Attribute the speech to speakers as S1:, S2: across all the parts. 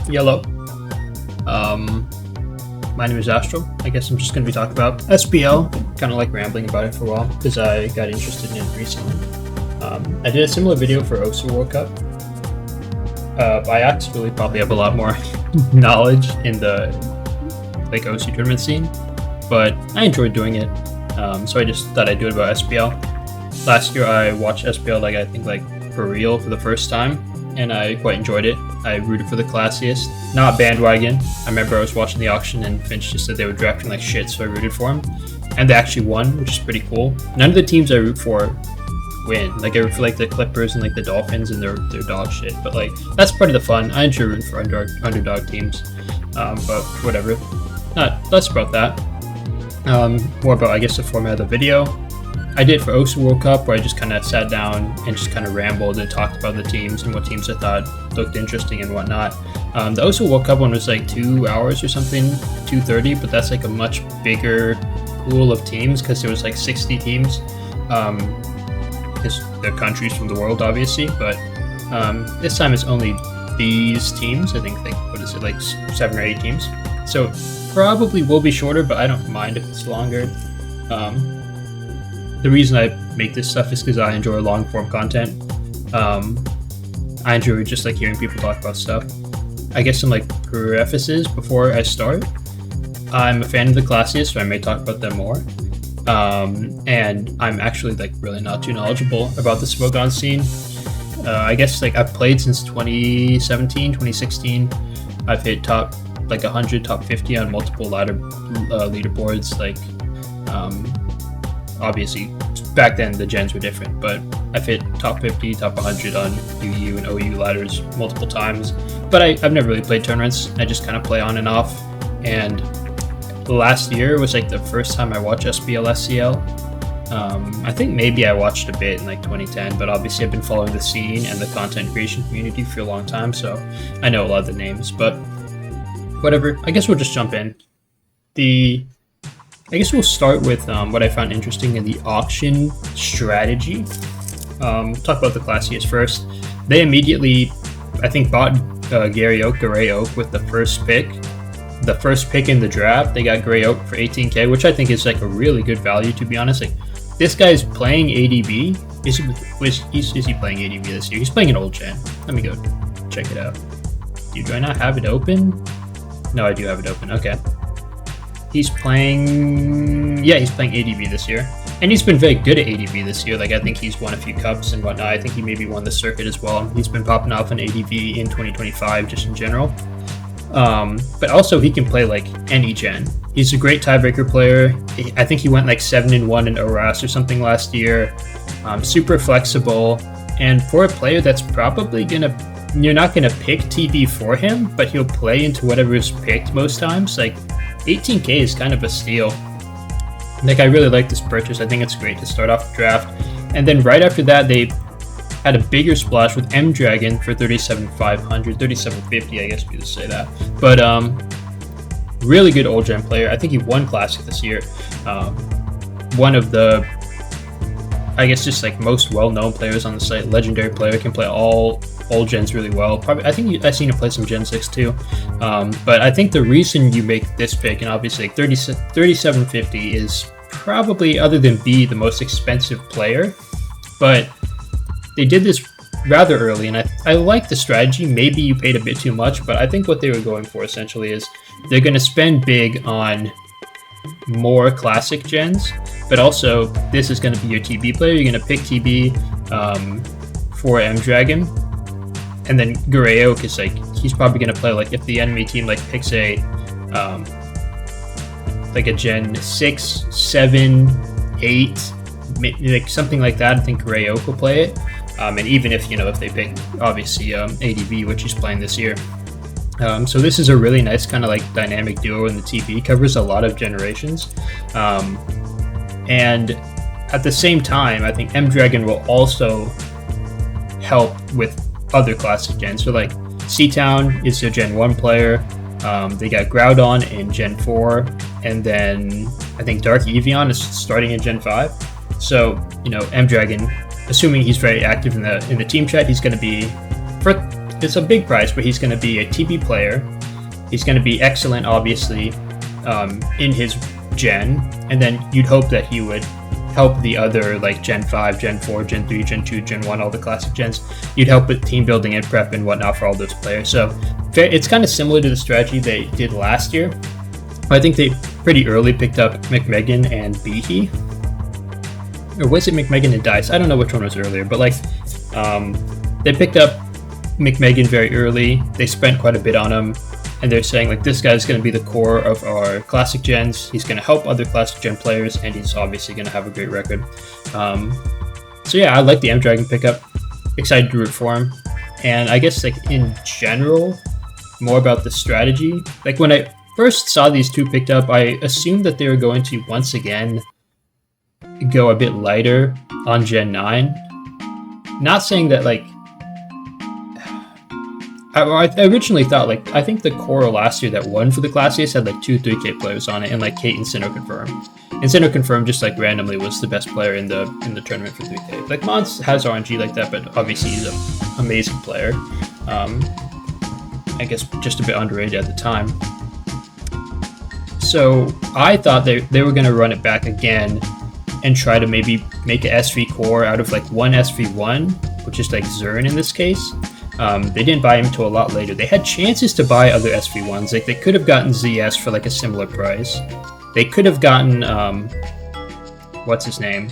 S1: Yellow. My name is Astro. I guess I'm just going to be talking about SPL, kind of like rambling about it for a while because I got interested in it recently. I did a similar video for OSU World Cup. I actually probably have a lot more knowledge in the OSU tournament scene, but I enjoyed doing it. So I just thought I'd do it about SPL. Last year I watched SPL I think for real for the first time, and I quite enjoyed it. I rooted for the classiest, not bandwagon. I remember I was watching the auction and Finch just said they were drafting like shit, so I rooted for them. And they actually won, which is pretty cool. None of the teams I root for win. I root for the Clippers and the Dolphins, and they're dog shit. But that's part of the fun. I enjoy rooting for underdog teams. But whatever. Not less about that. More about the format of the video. I did for OSU World Cup, where I just kind of sat down and just kind of rambled and talked about the teams and what teams I thought looked interesting and whatnot. The OSU World Cup one was 2 hours or something, 2:30, but that's a much bigger pool of teams because there was 60 teams. Because they're countries from the world, obviously, but this time it's only these teams. I think 7 or 8 teams. So probably will be shorter, but I don't mind if it's longer. The reason I make this stuff is because I enjoy long form content. I enjoy just hearing people talk about stuff. I guess some prefaces before I start. I'm a fan of the classiest, so I may talk about them more. And I'm actually really not too knowledgeable about the Smogon scene. I guess I've played since 2017, 2016. I've hit top 100, top 50 on multiple leaderboards. Obviously back then the gens were different, but I've hit top 50, top 100 on UU and OU ladders multiple times. But I've never really played tournaments. I just kind of play on and off. And last year was the first time I watched SPL SCL. I think maybe I watched a bit in 2010, but obviously I've been following the scene and the content creation community for a long time, so I know a lot of the names. But whatever, I guess we'll just jump in. I guess we'll start with what I found interesting in the auction strategy. Talk about the classiest first. They immediately, I think, bought Gray Oak with the first pick. The first pick in the draft, they got Gray Oak for 18K, which I think is a really good value, to be honest. This guy's playing ADB. Is he playing ADB this year? He's playing an old gen. Let me go check it out. Do I not have it open? No, I do have it open. Okay. He's playing ADB this year. And he's been very good at ADB this year. I think he's won a few cups and whatnot. I think he maybe won the circuit as well. He's been popping off in ADB in 2025 just in general. But also he can play any gen. He's a great tiebreaker player. I think he went 7-1 in ORAS or something last year. Super flexible. And for a player that's probably you're not gonna pick TB for him, but he'll play into whatever is picked most times. 18K is kind of a steal. I really like this purchase. I think it's great to start off the draft. And then right after that, they had a bigger splash with M Dragon for 37,500, 3750, I guess you could say that. But really good old gen player. I think he won Classic this year. One of the, I guess, just most well-known players on the site. Legendary player, can play all old gens really well. Probably, I think I've seen him play some Gen 6 too. But I think the reason you make this pick, and obviously 3750 is probably, other than B, the most expensive player. But they did this rather early, and I like the strategy. Maybe you paid a bit too much, but I think what they were going for essentially is they're going to spend big on more classic gens, but also this is going to be your TB player. You're going to pick TB for M Dragon, and then Gray Oak is he's probably going to play if the enemy team picks a Gen 6, 7, 8, something like that. I think Gray Oak will play it. And even if they pick obviously ADB, which he's playing this year. So this is a really nice kind of dynamic duo, and the TB covers a lot of generations. And at the same time, I think M Dragon will also help with other classic gens. So C-Town is a Gen 1 player. They got Groudon in Gen 4, and then I think Dark Evian is starting in Gen 5. So, M Dragon, assuming he's very active in the team chat, he's going to be, for it's a big price, but he's going to be a TP player. He's going to be excellent, obviously, in his gen, and then you'd hope that he would help the other, like Gen 5, Gen 4, Gen 3, Gen 2, Gen 1, all the classic gens. You'd help with team building and prep and whatnot for all those players. So it's kind of similar to the strategy they did last year. I think they pretty early picked up McMegan and Behe. Or was it McMegan and Dice? I don't know which one was earlier, but like they picked up McMegan very early. They spent quite a bit on him. And they're saying, like, this guy's going to be the core of our classic gens. He's going to help other classic gen players, and he's obviously going to have a great record. So yeah, I like the M-Dragon pickup. Excited to root for him. And I guess, like, in general, more about the strategy. Like, when I first saw these two picked up, I assumed that they were going to, once again, go a bit lighter on Gen 9. Not saying that, like, I originally thought, like, I think the core last year that won for the Classiest had like 2 3K players on it, and like Kate and Sinnoh Confirm. And Sinnoh Confirm just like randomly was the best player in the tournament for 3K. Like Mons has RNG like that, but obviously he's an amazing player. I guess just a bit underrated at the time. So I thought they were going to run it back again and try to maybe make a SV core out of like one SV1, which is like Zern in this case. They didn't buy him until a lot later. They had chances to buy other SV1s. Like they could have gotten ZS for like a similar price. They could have gotten what's his name,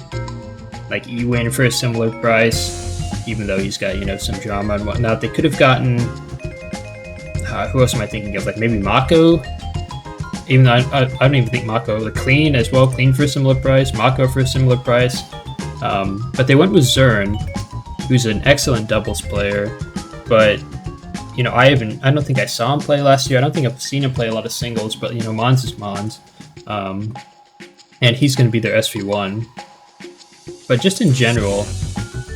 S1: like Ewin for a similar price, even though he's got, you know, some drama and whatnot. They could have gotten who else am I thinking of? Like maybe Mako. Even though I don't even think Mako. Like Clean as well. Clean for a similar price. Mako for a similar price. But they went with Zern, who's an excellent doubles player. But, you know, I don't think I saw him play last year. I don't think I've seen him play a lot of singles, but, you know, Mons is Mons. And he's going to be their SV1. But just in general,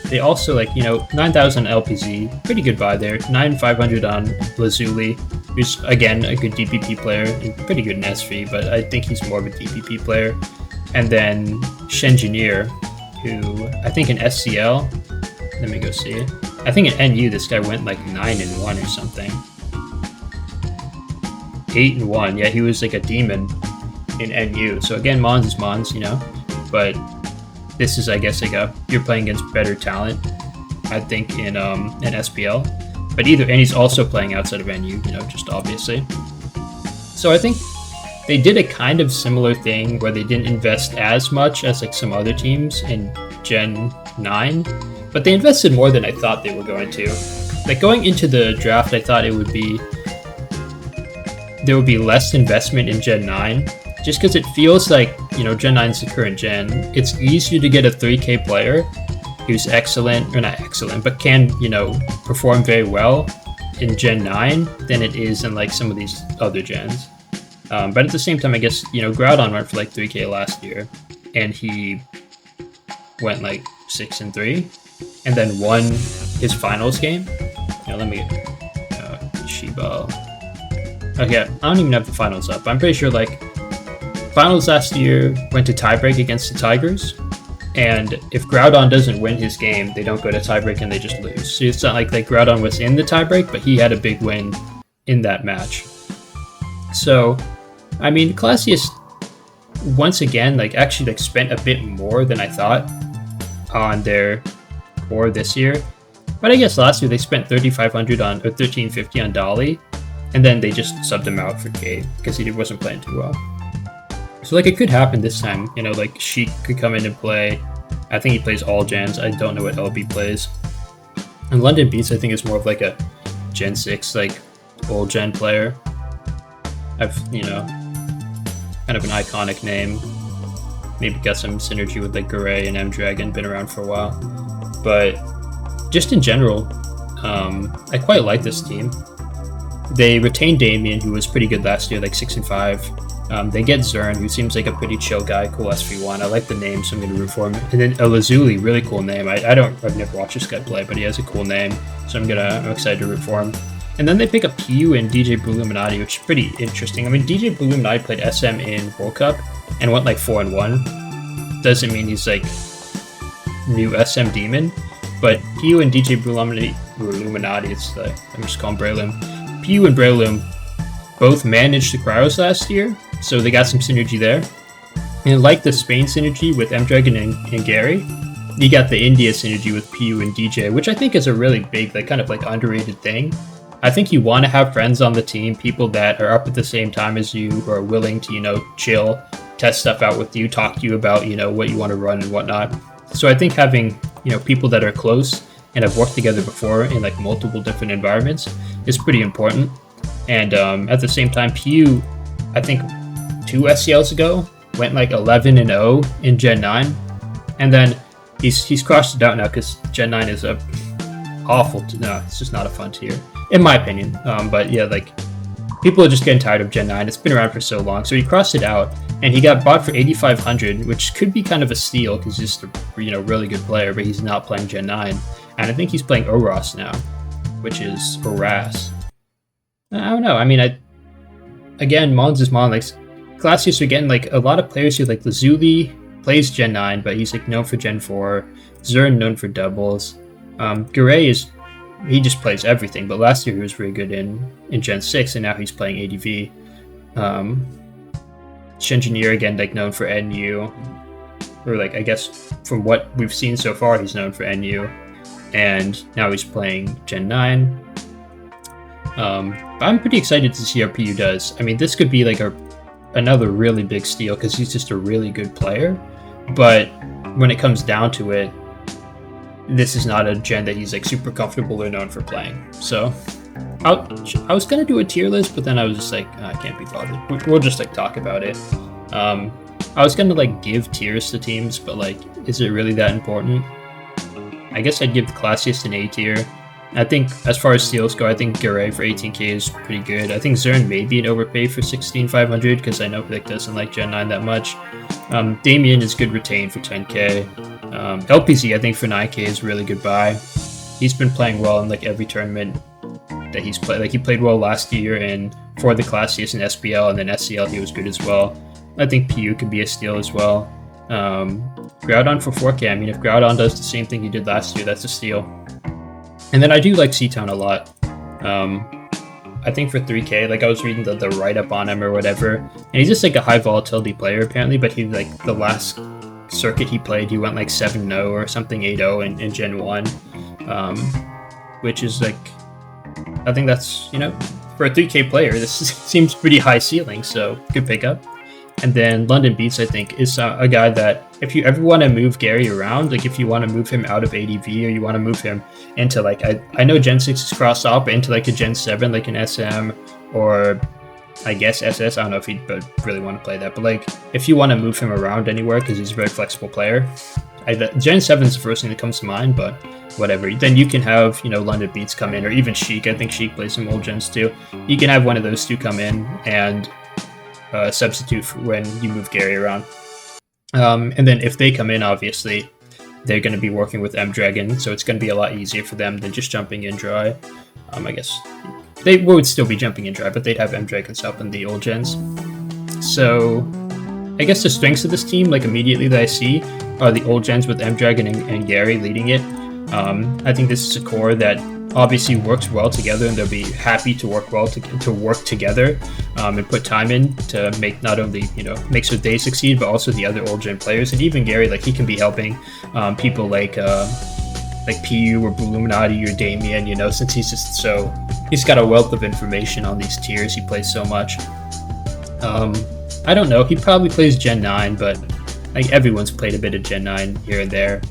S1: they also, like, you know, 9,000 LPZ, pretty good buy there. 9,500 on Lazuli, who's, again, a good DPP player, and pretty good in SV, but I think he's more of a DPP player. And then Shengineer, who I think in SCL, let me go see it. I think in NU this guy went like 9-1 or something. 8-1. Yeah, he was like a demon in NU. So again, Mons is Mons, you know. But this is, I guess, like you're playing against better talent, I think, in SPL. But and he's also playing outside of NU, you know, just obviously. So I think they did a kind of similar thing where they didn't invest as much as like some other teams in Gen 9. But they invested more than I thought they were going to. Like going into the draft, I thought there would be less investment in Gen 9, just because it feels like, you know, Gen 9 is the current gen. It's easier to get a 3K player who's excellent, or not excellent, but can, you know, perform very well in Gen 9 than it is in like some of these other gens. But at the same time, I guess, you know, Groudon went for like 3K last year, and he went like 6-3. And then won his finals game. Now let me Shiba. Okay, I don't even have the finals up. I'm pretty sure like finals last year went to tiebreak against the Tigers, and if Groudon doesn't win his game, they don't go to tiebreak and they just lose. So it's not like Groudon was in the tiebreak, but he had a big win in that match. So, I mean, Classiest once again like actually like spent a bit more than I thought on their core this year, but I guess last year they spent 3,500 on, or 1,350 on Dolly, and then they just subbed him out for Kate because he wasn't playing too well. So like it could happen this time, you know, like Sheik could come in and play. I think he plays all gens. I don't know what LB plays. And London Beats I think is more of like a Gen 6 like old gen player. I've, you know, kind of an iconic name. Maybe got some synergy with like Garay and M-Dragon, been around for a while. But just in general, I quite like this team. They retained Damien, who was pretty good last year, like 6-5. They get Zern, who seems like a pretty chill guy, cool SV1. I like the name, so I'm going to root for him. And then a Lazuli, really cool name. I've never watched this guy play, but he has a cool name, so I'm excited to root for him. And then they pick up PU and DJ Blue Illuminati, which is pretty interesting. I mean, DJ Blue Illuminati played SM in World Cup and went like 4-1. Doesn't mean he's like new SM demon, but PU and DJ Blue Illuminati. I'm just calling Breloom. PU and Breloom both managed the Cryos last year, so they got some synergy there. And like the Spain synergy with M-Dragon and Gary, you got the India synergy with PU and DJ, which I think is a really big, like kind of like underrated thing. I think you want to have friends on the team, people that are up at the same time as you, who are willing to, you know, chill, test stuff out with you, talk to you about, you know, what you want to run and whatnot. So I think having, you know, people that are close and have worked together before in like multiple different environments is pretty important. And at the same time, PU, I think 2 SCLs ago, went like 11-0 in Gen 9. And then he's crossed it out now because Gen 9 is a awful, no, it's just not a fun tier, in my opinion. But yeah, like, people are just getting tired of Gen 9. It's been around for so long. So he crossed it out, and he got bought for 8,500, which could be kind of a steal because he's just a, you know, really good player, but he's not playing Gen 9. And I think he's playing Oras now, which is Oras. I don't know. I mean, again, Mons is Mon. Like, Glacius are getting like a lot of players who like Lazuli plays Gen 9, but he's like known for Gen 4. Zern known for doubles. Garay he just plays everything, but last year he was really good in Gen 6, and now he's playing ADV. Shengineer, again, like known for NU, or like I guess from what we've seen so far, he's known for NU, and now he's playing Gen 9. I'm pretty excited to see how PU does. I mean, this could be like another really big steal because he's just a really good player, but when it comes down to it, this is not a gen that he's like super comfortable or known for playing. So I was gonna do a tier list, but then I was just like, I can't be bothered. We'll just like talk about it. I was gonna like give tiers to teams, but like, is it really that important? I guess I'd give the Classiest an A tier. I think as far as steals go, I think Garay for 18k is pretty good. I think Zern may be an overpay for 16,500 because I know Vic doesn't like Gen 9 that much. Damien is good retain for 10k. LPZ I think for 9k is really good buy. He's been playing well in like every tournament that he's played. Like he played well last year and for the Classiest in SBL, and then SCL he was good as well. I think PU could be a steal as well. Groudon for 4k. I mean, if Groudon does the same thing he did last year, that's a steal. And then I do like C-Town a lot. I think for 3k, like I was reading the write-up on him or whatever, and he's just like a high volatility player apparently, but he like the last circuit he played, he went like 7-0 or something, 8-0 in Gen 1, which is like, I think that's, you know, for a 3k player, this seems pretty high ceiling, so good pickup. And then London Beats, I think, is a guy that if you ever want to move Gary around, like if you want to move him out of ADV or you want to move him into like, I know Gen 6 is crossed off, but into like a Gen 7, like an SM or I guess SS. I don't know if he'd really want to play that, but like if you want to move him around anywhere because he's a very flexible player, Gen 7 is the first thing that comes to mind, but whatever. Then you can have, you know, London Beats come in, or even Sheik. I think Sheik plays some old gens too. You can have one of those two come in and substitute for when you move Gary around. And then if they come in, obviously, they're going to be working with M-Dragon, so it's going to be a lot easier for them than just jumping in dry. I guess they would still be jumping in dry, but they'd have M-Dragons help in the old gens. So I guess the strengths of this team, like immediately that I see, are the old gens with M-Dragon and Gary leading it. I think this is a core that obviously works well together, and they'll be happy to work well to work together and put time in to make not only, you know, make sure they succeed, but also the other old gen players. And even Gary, like he can be helping people like PU or Illuminati or Damien, you know, since he's got a wealth of information on these tiers. He plays so much. I don't know, he probably plays Gen 9, but like everyone's played a bit of Gen 9 here and there.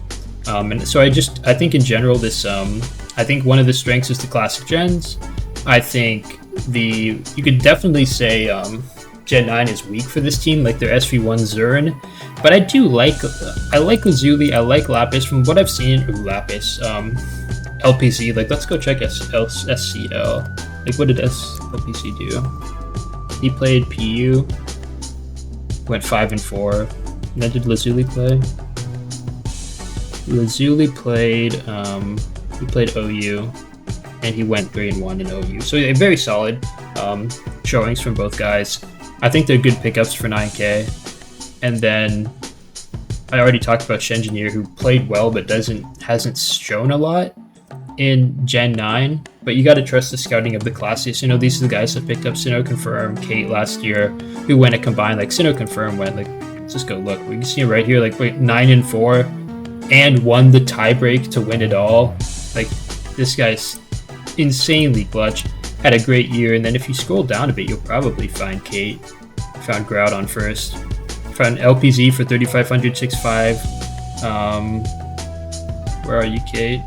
S1: And so I think in general this I think one of the strengths is the classic gens. I think you could definitely say Gen 9 is weak for this team, like their SV1 Zern. But I like Lazuli, I like Lapis. From what I've seen, Lapis, LPZ, like let's go check SCL. Like what did LPZ do? He played PU, went 5-4. And then did Lazuli play? Lazuli played OU, and he went 3-1 in OU. So a very solid showings from both guys. I think they're good pickups for 9k. And then I already talked about Shengineer, who played well but hasn't shown a lot. in Gen 9, but you got to trust the scouting of the Classiest. You know, these are the guys that picked up Sinnoh Confirm, Kate last year, who went a combined, like Sinnoh Confirm went, like, let's just go look. We can see it right here, like, wait, 9-4, and won the tiebreak to win it all. Like, this guy's insanely clutch, had a great year, and then if you scroll down a bit, you'll probably find Kate. Found Groudon first. Found LPZ for 3,500, 6.5. Where are you, Kate?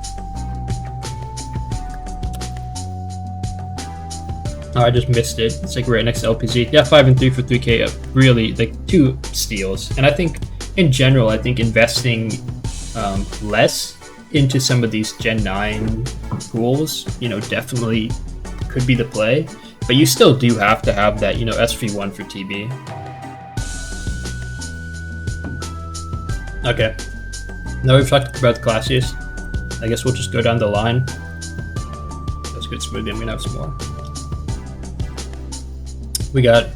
S1: Oh, I just missed it. It's like right next to LPZ. Yeah, 5 and 3 for 3K. Really, like 2 steals. And I think, in general, I think investing less into some of these Gen 9 pools, you know, definitely could be the play. But you still do have to have that, you know, SV1 for TB. Okay. Now we've talked about the Classiest. I guess we'll just go down the line. That's good, Smoothie. I'm gonna have some more. We got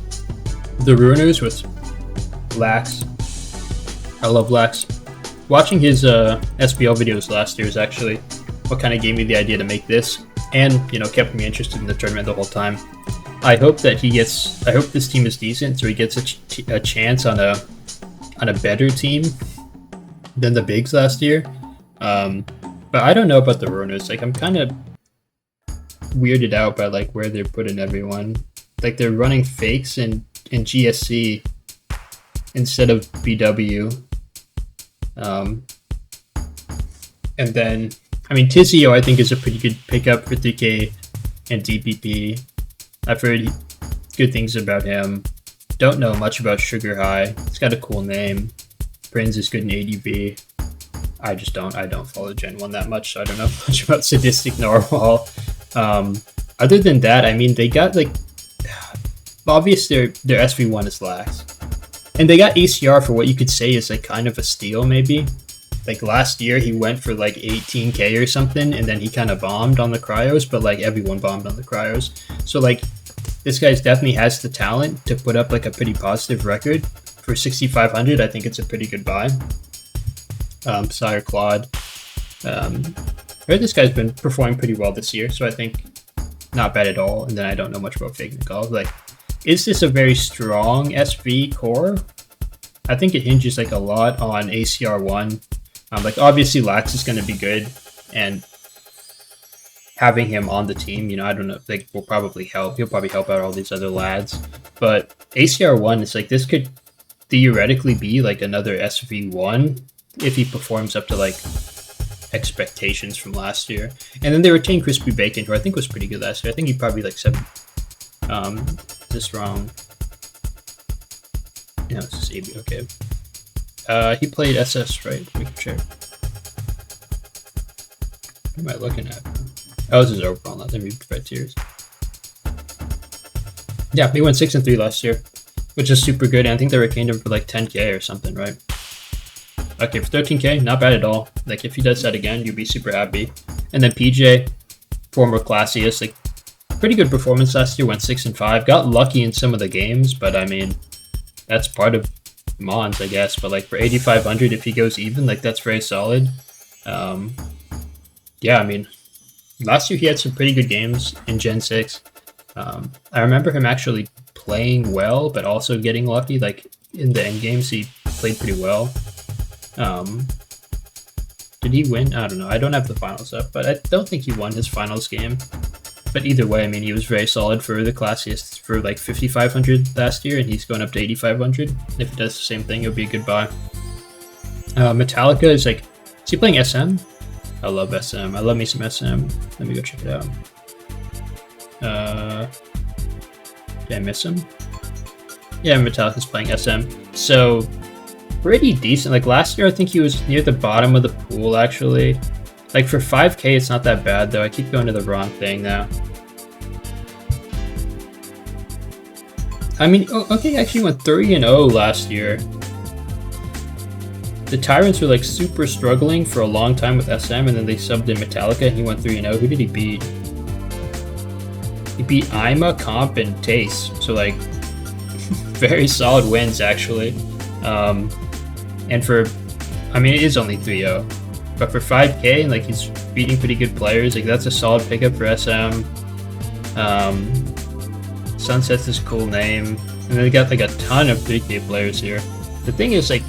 S1: the Ruiners with Lax. I love Lax. Watching his SBL videos last year is actually what kind of gave me the idea to make this, and you know, kept me interested in the tournament the whole time. I hope that he gets. I hope this team is decent, so he gets a chance on a better team than the Bigs last year. But I don't know about the Ruiners. Like, I'm kind of weirded out by like where they're putting everyone. Like, they're running fakes in GSC instead of BW. And then, I mean, Tizio I think is a pretty good pickup for 3K and DPP. I've heard good things about him. Don't know much about Sugar High. It's got a cool name. Prinz is good in ADV. I don't follow Gen 1 that much, so I don't know much about Sadistic Normal. Other than that, I mean, they got like, obvious their SV1 is Lax. And they got ACR for what you could say is like kind of a steal maybe. Like last year he went for like 18k or something, and then he kind of bombed on the cryos, but like everyone bombed on the cryos. So like this guy definitely has the talent to put up like a pretty positive record. For 6,500, I think it's a pretty good buy. Sire Claude. I heard this guy's been performing pretty well this year, so I think not bad at all. And then I don't know much about Fake Nicole. Like, is this a very strong SV core? I think it hinges like a lot on ACR1. Like obviously Lax is going to be good, and having him on the team, you know, I don't know, like will probably help. He'll probably help out all these other lads. But ACR1 is like, this could theoretically be like another SV1 if he performs up to like expectations from last year. And then they retained Crispy Bacon, who I think was pretty good last year. I think he probably like 7. Is this wrong? No, it's just AB. Okay. He played SS, right? We can check. What am I looking at? Oh, this is overall, not let me Red Tears. Yeah, he went 6 and 3 last year, which is super good. And I think they retained him for like 10k or something, right? Okay, for 13k, not bad at all. Like if he does that again, you'd be super happy. And then PJ, former Classiest, like pretty good performance last year. Went 6 and 5. Got lucky in some of the games, but I mean, that's part of Mons, I guess. But like for 8,500, if he goes even, like that's very solid. Yeah, I mean, last year he had some pretty good games in Gen 6. I remember him actually playing well, but also getting lucky. Like in the end games, he played pretty well. Did he win? I don't know. I don't have the finals up, but I don't think he won his finals game. But either way, I mean, he was very solid for the Classiest for like 5,500 last year, and he's going up to 8,500. If he does the same thing, it'll be a good buy. Metallica is like, is he playing SM? I love SM. I love me some SM. Let me go check it out. Did I miss him? Yeah, Metallica's playing SM. So pretty decent. Like last year, I think he was near the bottom of the pool actually. Like for 5k, it's not that bad though. I keep going to the wrong thing now. I mean, okay, actually went 3-0 last year. The Tyrants were like super struggling for a long time with SM, and then they subbed in Metallica and he went 3-0. Who did he beat? He beat Ima, Comp, and Tace. So like, very solid wins actually. And for, I mean, it is only 3-0. But for 5K, like he's beating pretty good players. Like that's a solid pickup for SM. Sunset's this cool name, and then they got like a ton of 3K players here. The thing is, like,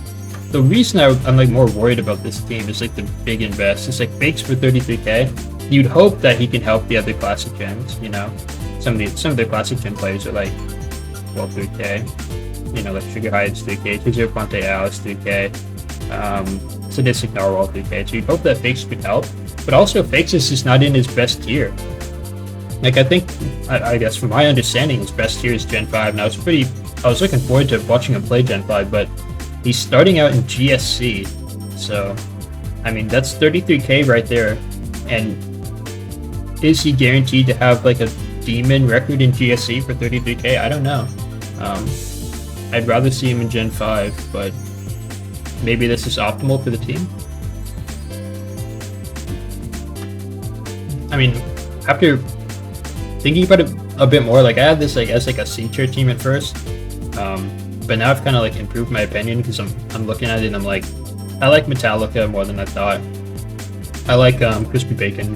S1: the reason I'm like more worried about this team is like the big invest. It's like Fakes for 33K. You'd hope that he can help the other classic gens. You know, some of the classic gen players are like, well, 3K. You know, like Sugar High is 3K, Tizio Ponte Al is 3K, Sadistic Narwhal 3K. So you'd hope that Fakes could help, but also Fakes is just not in his best tier. Like I guess from my understanding, his best tier is Gen 5, and I was looking forward to watching him play Gen 5, but he's starting out in GSC, so I mean that's 33K right there, and is he guaranteed to have like a demon record in GSC for 33K? I don't know. I'd rather see him in Gen 5, but maybe this is optimal for the team. I mean, after thinking about it a bit more, like I had this like as like a C tier team at first, but now I've kind of like improved my opinion because I'm looking at it and I'm like, I like Metallica more than I thought. I like Crispy Bacon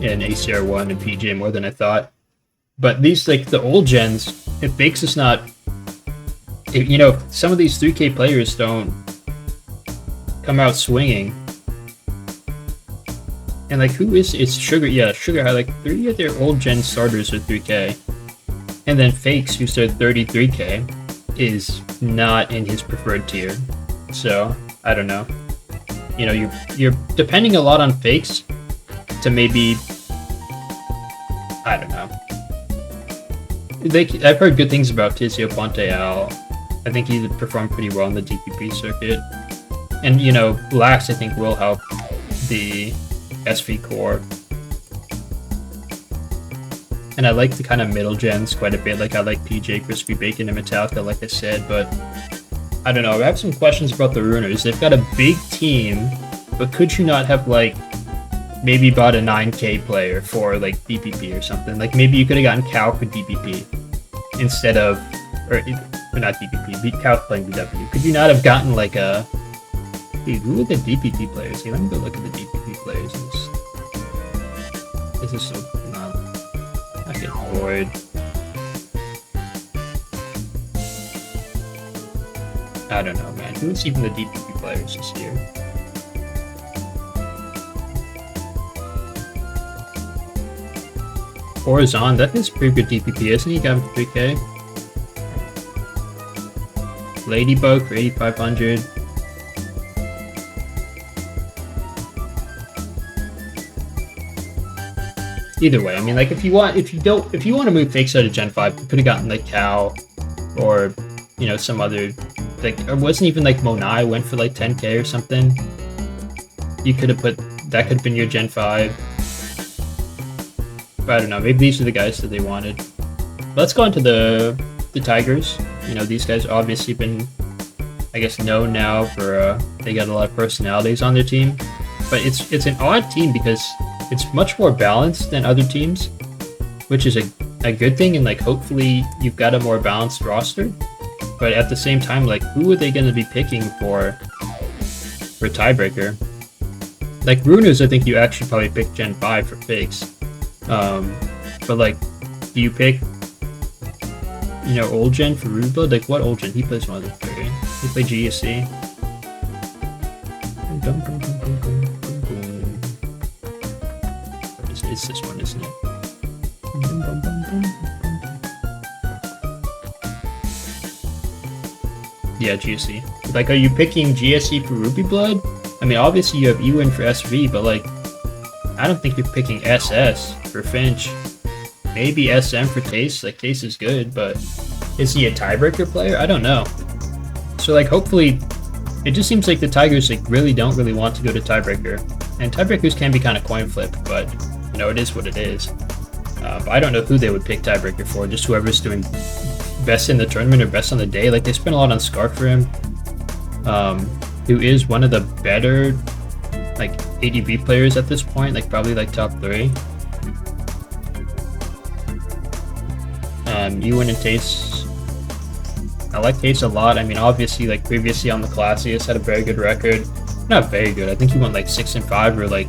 S1: and ACR1 and PJ more than I thought. But these like the old gens, if Bakes is not, you know, some of these 3K players don't come out swinging. And like, who is it's Sugar? Yeah, Sugar High. Like 3 of their old gen starters are 3K, and then Fakes, who started 33K, is not in his preferred tier. So I don't know. You know, you're depending a lot on Fakes to maybe, I don't know. I've heard good things about Tizio Ponte Al. I think he performed pretty well in the DPP circuit, and you know, Lax I think will help the SV core. And I like the kind of middle gens quite a bit. Like I like PJ, Crispy Bacon, and Metallica, like I said, but I don't know. I have some questions about the Runers. They've got a big team, but could you not have like maybe bought a 9K player for like DPP or something? Like maybe you could have gotten Cal for DPP instead of, or not DPP, Cal playing BW. Could you not have gotten like a, dude, who are the DPP players? Hey, let me go look at the DPP players. This is so not. I get bored. I don't know, man. Who's even the DPP players this year? Horizon, that is pretty good DPP, isn't he? Got him for 3K. Ladybug for 8,500. Either way, I mean, like if you want to move Fakes out of Gen 5, you could have gotten like Cal, or you know, some other, like, or wasn't even like Monai went for like 10K or something. You could have put that, could have been your Gen 5. But I don't know, maybe these are the guys that they wanted. Let's go into the Tigers. You know, these guys obviously been, I guess, known now for they got a lot of personalities on their team. But it's an odd team because it's much more balanced than other teams, which is a good thing, and like hopefully you've got a more balanced roster. But at the same time, like, who are they going to be picking for tiebreaker? Like Runers, I think you actually probably pick Gen 5 for Fakes. But like, do you pick, you know, old gen for Ruby Blood? Like what old gen? He plays one of the three. He played GSC. It's this one, isn't it? Yeah, GSC. Like, are you picking GSC for Ruby Blood? I mean, obviously you have Ewan for SV, but like, I don't think you're picking SS for Finch. Maybe SM for Taste. Like, Taste is good, but is he a tiebreaker player? I don't know. So like, hopefully, it just seems like the Tigers like really don't want to go to tiebreaker, and tiebreakers can be kind of coin flip, but you know, it is what it is. But I don't know who they would pick tiebreaker for. Just whoever's doing best in the tournament or best on the day. Like, they spent a lot on Scarf for him, who is one of the better like ADV players at this point, like probably like top 3. Ewan and Taste, I like Taste a lot. I mean, obviously, like previously on the Classiest had a very good record. Not very good. I think he went like 6-5 or like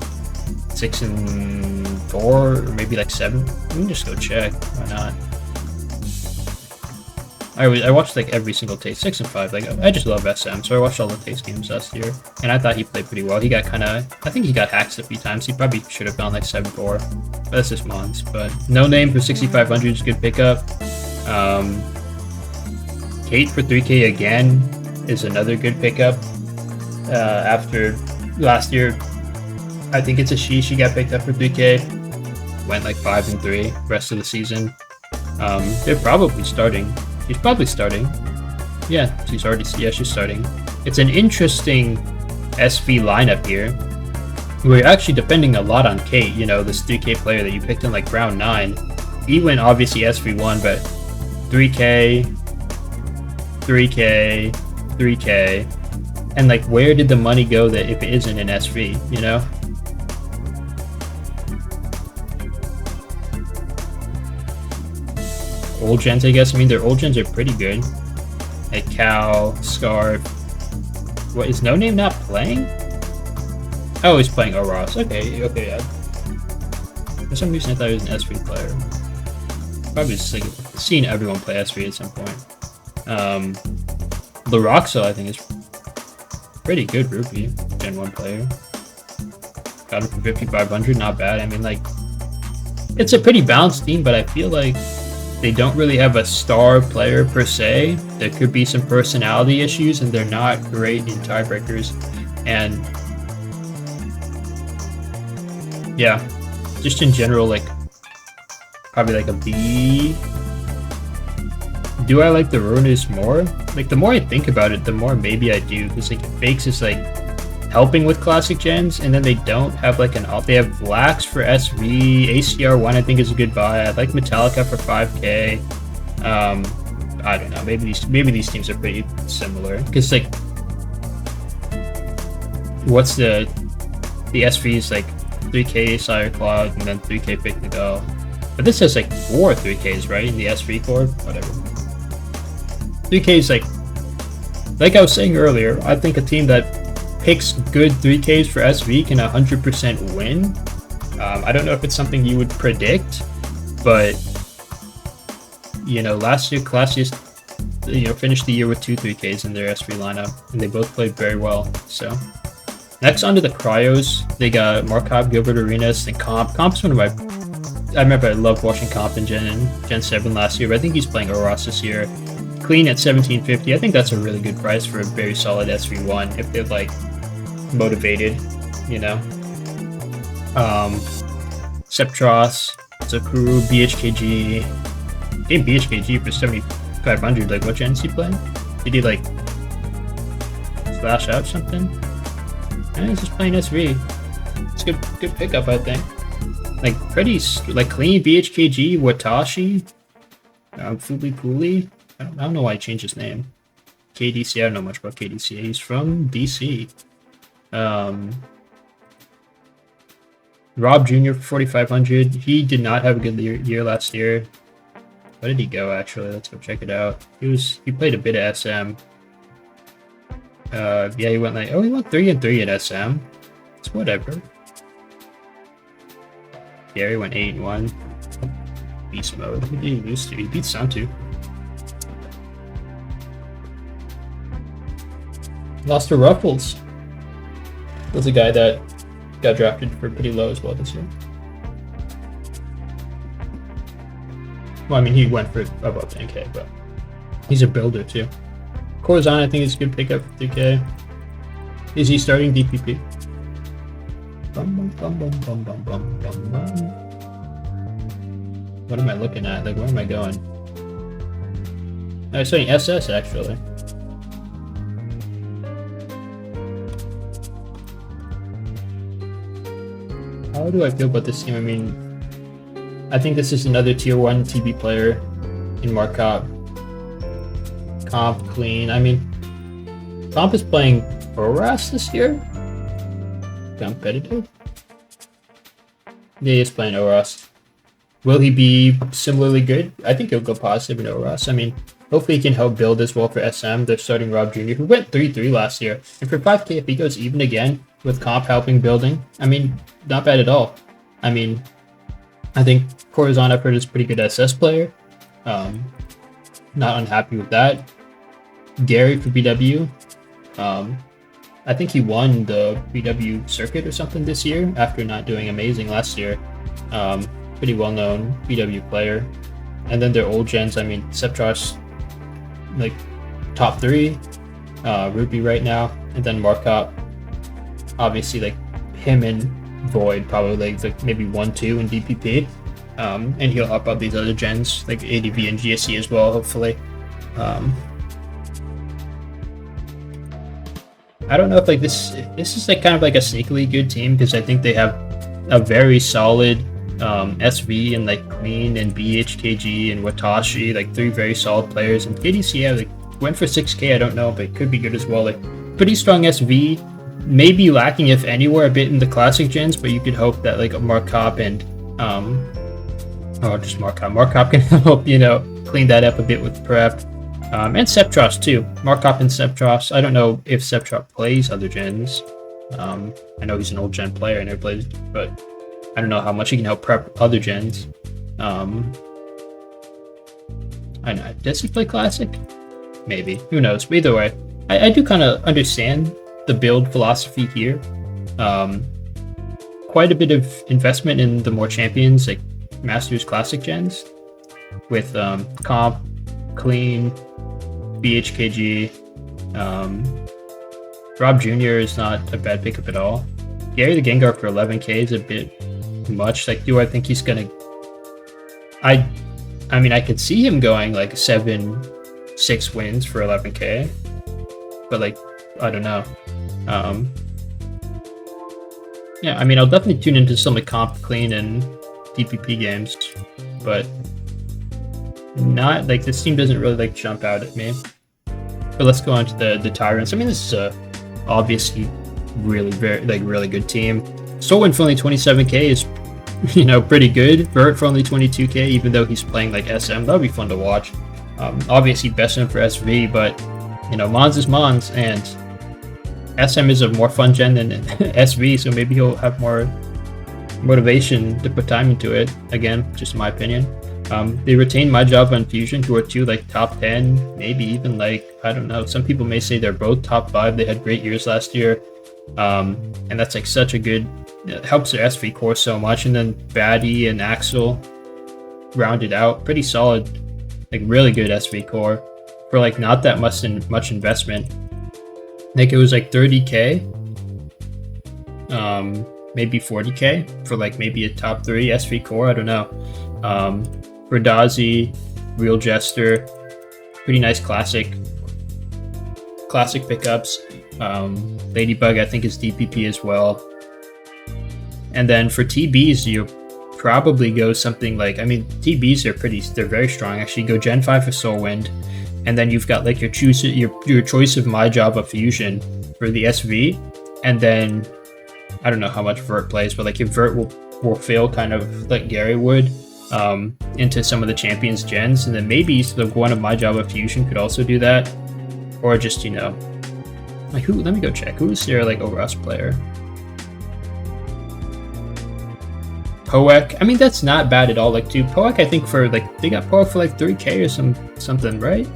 S1: 6-4 or maybe like 7. We can just go check. Why not? I watched like every single taste, 6-5. Like I just love SM, so I watched all the taste games last year, and I thought he played pretty well. He got I think he got hacked a few times. He probably should have gone like 7-4. But that's just Mons. But no name for 6,500 is a good pickup. Kate for 3K again is another good pickup. After last year, I think it's a she got picked up for 3K. Went like 5-3 rest of the season. They're probably starting. She's probably starting. Yeah, she's starting. It's an interesting SV lineup here. We're actually depending a lot on Kate, you know, this 3K player that you picked in like round 9. He went obviously SV1, but 3K, 3K, 3K. And like, where did the money go that if it isn't an SV, you know? Old gens, I guess. I mean, their old gens are pretty good. Like Cal, Scarf. What, is No Name not playing? Oh, he's playing Oros. Okay, yeah. For some reason, I thought he was an SV player. Probably just like seeing everyone play SV at some point. Laroxo, I think, is pretty good rupee. Gen 1 player. Got him for 5,500, not bad. I mean, like, it's a pretty balanced team, but I feel like they don't really have a star player per se. There could be some personality issues, and they're not great in tiebreakers. And yeah, just in general, like probably like a B. Do I like the Ruiners more? Like, the more I think about it, the more maybe I do, because like Bakes is like helping with classic gens, and then they don't have like an alt. They have Lax for SV, ACR1 I think is a good buy. I like Metallica for 5K. I don't know, maybe these teams are pretty similar, because like, what's the SV is like 3K Sire Cloud and then 3K Pick the Go, but this has like 4 3Ks, right, in the SV core. Whatever, 3K is like I was saying earlier, I think a team that picks good 3Ks for SV can 100% win. I don't know if it's something you would predict, but you know, last year Classiest, you know, finished the year with 2 3Ks in their SV lineup, and they both played very well. So next, onto the Cryos, they got Markov, Gilbert Arenas, and Comp. Comp's one of my, I remember I loved watching Comp in Gen 7 last year, but I think he's playing Oros this year. Clean at 1750. I think that's a really good price for a very solid SV1 if they're like motivated, you know. Septros, Zakuru, BHKG. Game BHKG for 7,500. Like, what gens he playing? Did he like slash out something? I he's just playing SV. It's a good pickup, I think. Like, pretty like clean BHKG, Watashi, Fuli Puli. I don't know why he changed his name. KDC, I don't know much about KDC. He's from DC. Rob Jr. for 4,500. He did not have a good year last year. Where did he go, actually? Let's go check it out. He played a bit of SM. Yeah, he went 3-3 at SM. It's whatever. Gary went 8-1. Beast mode. Who did he lose to? He beat Santu. Lost to Ruffles. Was a guy that got drafted for pretty low as well this year. Well, I mean, he went for above 10K, but he's a builder too. Corzon, I think, is a good pickup for 3K. Is he starting DPP? What am I looking at? Like, where am I going? I was saying SS, actually. How do I feel about this team? I mean, I think this is another tier 1 TB player in Markov. Comp, clean. I mean, Comp is playing Oras this year? Competitive? Yeah, he's playing Oras. Will he be similarly good? I think he'll go positive in Oras. I mean, hopefully he can help build as well for SM. They're starting Rob Jr., who went 3-3 last year. And for 5K, if he goes even again with comp helping building, I mean, not bad at all. I mean, I think Corazon I've heard is a pretty good SS player. Not unhappy with that. Gary for BW. I think he won the BW circuit or something this year after not doing amazing last year. Pretty well-known BW player. And then their old gens, I mean, Septros, like, top 3. Ruby right now. And then Markop. Obviously, like, him and Void probably, like maybe 1-2 in DPP. And he'll help out these other gens, like ADV and GSE as well, hopefully. I don't know if like this is like kind of like a sneakily good team, because I think they have a very solid SV and like Clean and BHKG and Watashi, like 3 very solid players. And KDC, yeah, like went for 6K, I don't know, but it could be good as well. Like pretty strong SV, maybe lacking if anywhere a bit in the classic gens, but you could hope that like Markop and Markop can help, you know, clean that up a bit with prep. And Septros too. Markop and Septros. I don't know if Septros plays other gens. I know he's an old gen player and never plays, but I don't know how much he can help prep other gens. I don't know. Does he play classic? Maybe. Who knows? But either way, I do kind of understand the build philosophy here. Quite a bit of investment in the more champions, like Masters Classic gens, with Comp, Clean, BHKG. Rob Jr. is not a bad pickup at all. Gary the Gengar for 11K is a bit much. Like, do I think he's gonna... I mean, I could see him going like 7-6 wins for 11K, but like, I don't know. Yeah, I mean, I'll definitely tune into some like Comp, Clean, and DPP games, but not like this team doesn't really like jump out at me. But let's go on to the Tyrants. I mean, this is a obviously really good team. Solwyn for only 27K is, you know, pretty good. Vert for only 22K, even though he's playing like SM. That would be fun to watch. Obviously best known for SV, but you know, Mons is Mons, and SM is a more fun gen than SV, so maybe he'll have more motivation to put time into it. Again, just my opinion. They retained My Java and Fusion, who are 2 like top 10, maybe even like, I don't know, some people may say they're both top 5. They had great years last year, and that's like such a good, it helps their SV core so much. And then Batty and Axel rounded out pretty solid, like really good SV core for like not that much investment. Like it was like 30K, maybe 40K for like maybe a top 3 SV core, I don't know. Radazi, Real Jester, pretty nice classic pickups. Ladybug, I think, is DPP as well. And then for TBs, you probably go something like, I mean, TBs are they're very strong. Actually, go Gen 5 for Soulwind, and then you've got like your choice of My Java Fusion for the SV, and then I don't know how much Vert plays, but like if Vert will fail kind of like Gary would. Into some of the champions gens, and then maybe one of My Java Fusion could also do that, or just, you know, like who? Let me go check who's their like over us player. Poek, I mean, that's not bad at all. Like, dude, Poek, I think for like they got Poek for like 3K or something, right?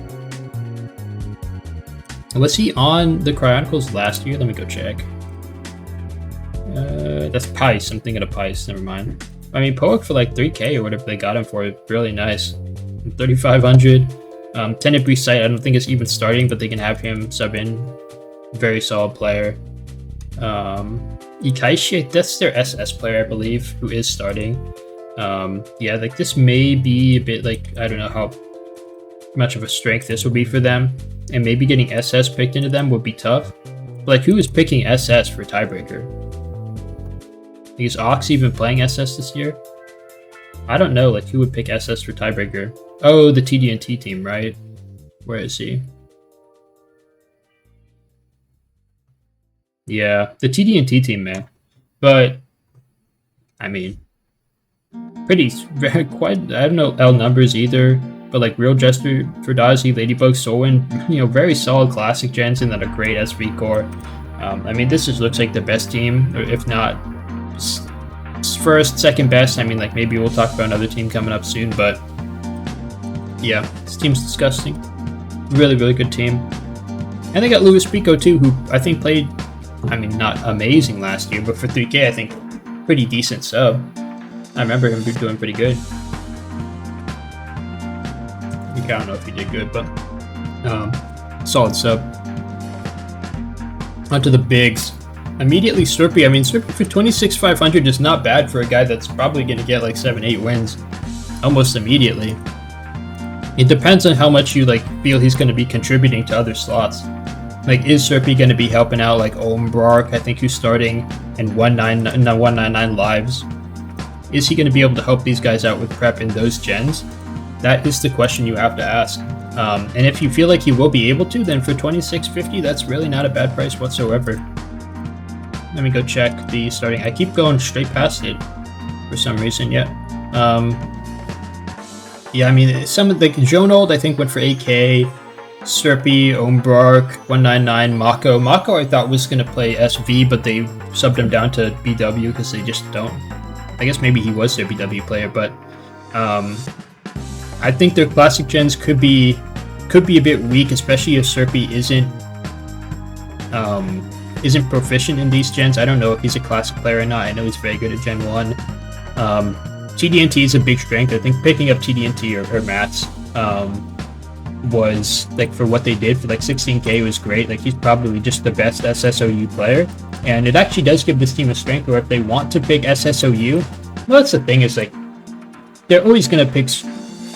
S1: Was he on the Cryonicles last year? Let me go check. That's Pice. I'm thinking of Pice. Never mind. I mean, Poek for like 3K or whatever they got him for, really nice. 3,500. Tenet Breeze Sight, I don't think it's even starting, but they can have him sub in. Very solid player. Ikaishi, that's their SS player, I believe, who is starting. Yeah, like this may be a bit like, I don't know how much of a strength this will be for them. And maybe getting SS picked into them would be tough. But like, who is picking SS for Tiebreaker? Is Ox even playing SS this year? I don't know, like who would pick SS for Tiebreaker? Oh, the TD&T team, right? Where is he? Yeah, the TD&T team, man. But, I mean, quite, I don't know L numbers either, but like Real Jester, Ferdazi, Ladybug, Solwyn, very solid classic gens and then a great SV core. I mean, this just looks like the best team, if not first, second best. I mean, like maybe we'll talk about another team coming up soon, but yeah, this team's disgusting. Really, really good team. And they got Luis Pico too, who I think played, I mean, not amazing last year, but for 3K, I think pretty decent sub. I remember him doing pretty good. I don't know if he did good, but solid sub. Onto the bigs. Immediately Slurpee. I mean, Slurpee for 26,500 is not bad for a guy that's probably going to get like 7-8 wins almost immediately. It depends on how much you like feel he's going to be contributing to other slots. Like, is Slurpee going to be helping out like Ombrark, I think, who's starting in 199 lives? Is he going to be able to help these guys out with prep in those gens? That is the question you have to ask. And if you feel like he will be able to, then for 2650, that's really not a bad price whatsoever. Let me go check the starting. I keep going straight past it for some reason. Yeah. Yeah, I mean, some of the Jonold, I think, went for 8K. Slurpee, Ombrark, 199, Mako. Mako, I thought, was going to play SV, but they subbed him down to BW because they just don't. I guess maybe he was their BW player, but I think their classic gens could be a bit weak, especially if Slurpee isn't proficient in these gens. I don't know if he's a classic player or not. I know he's very good at Gen 1. TDNT is a big strength. I think picking up TDNT or Mats was, like, for what they did for like 16K was great. Like, he's probably just the best SSOU player. And it actually does give this team a strength where if they want to pick SSOU, well, that's the thing, is like, they're always going to pick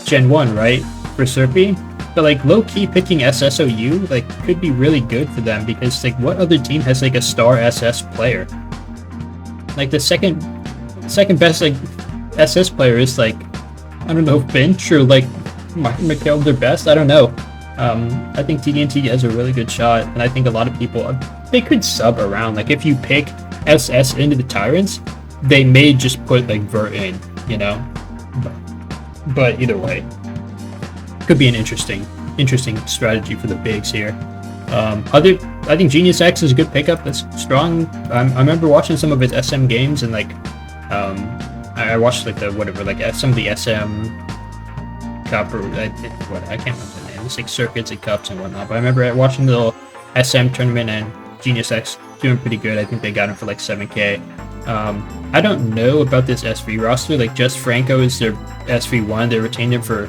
S1: Gen 1, right, for Slurpee? But like, low-key picking SSOU, like, could be really good for them, because like, what other team has like a star SS player? Like, the second best like SS player is like, I don't know, Finch or like Mikhail their best. I don't know. I think TDNT has a really good shot, and I think a lot of people, they could sub around. Like, if you pick SS into the Tyrants, they may just put like Vert in, but either way, could be an interesting strategy for the bigs here. I think Genius X is a good pickup. That's strong. I remember watching some of his SM games, and like, I watched like some of the SM Cup, or I can't remember the name. It's like circuits and cups and whatnot. But I remember watching the little SM tournament, and Genius X doing pretty good. I think they got him for like 7K. I don't know about this SV roster. Like, Just Franco is their SV1. They retained him for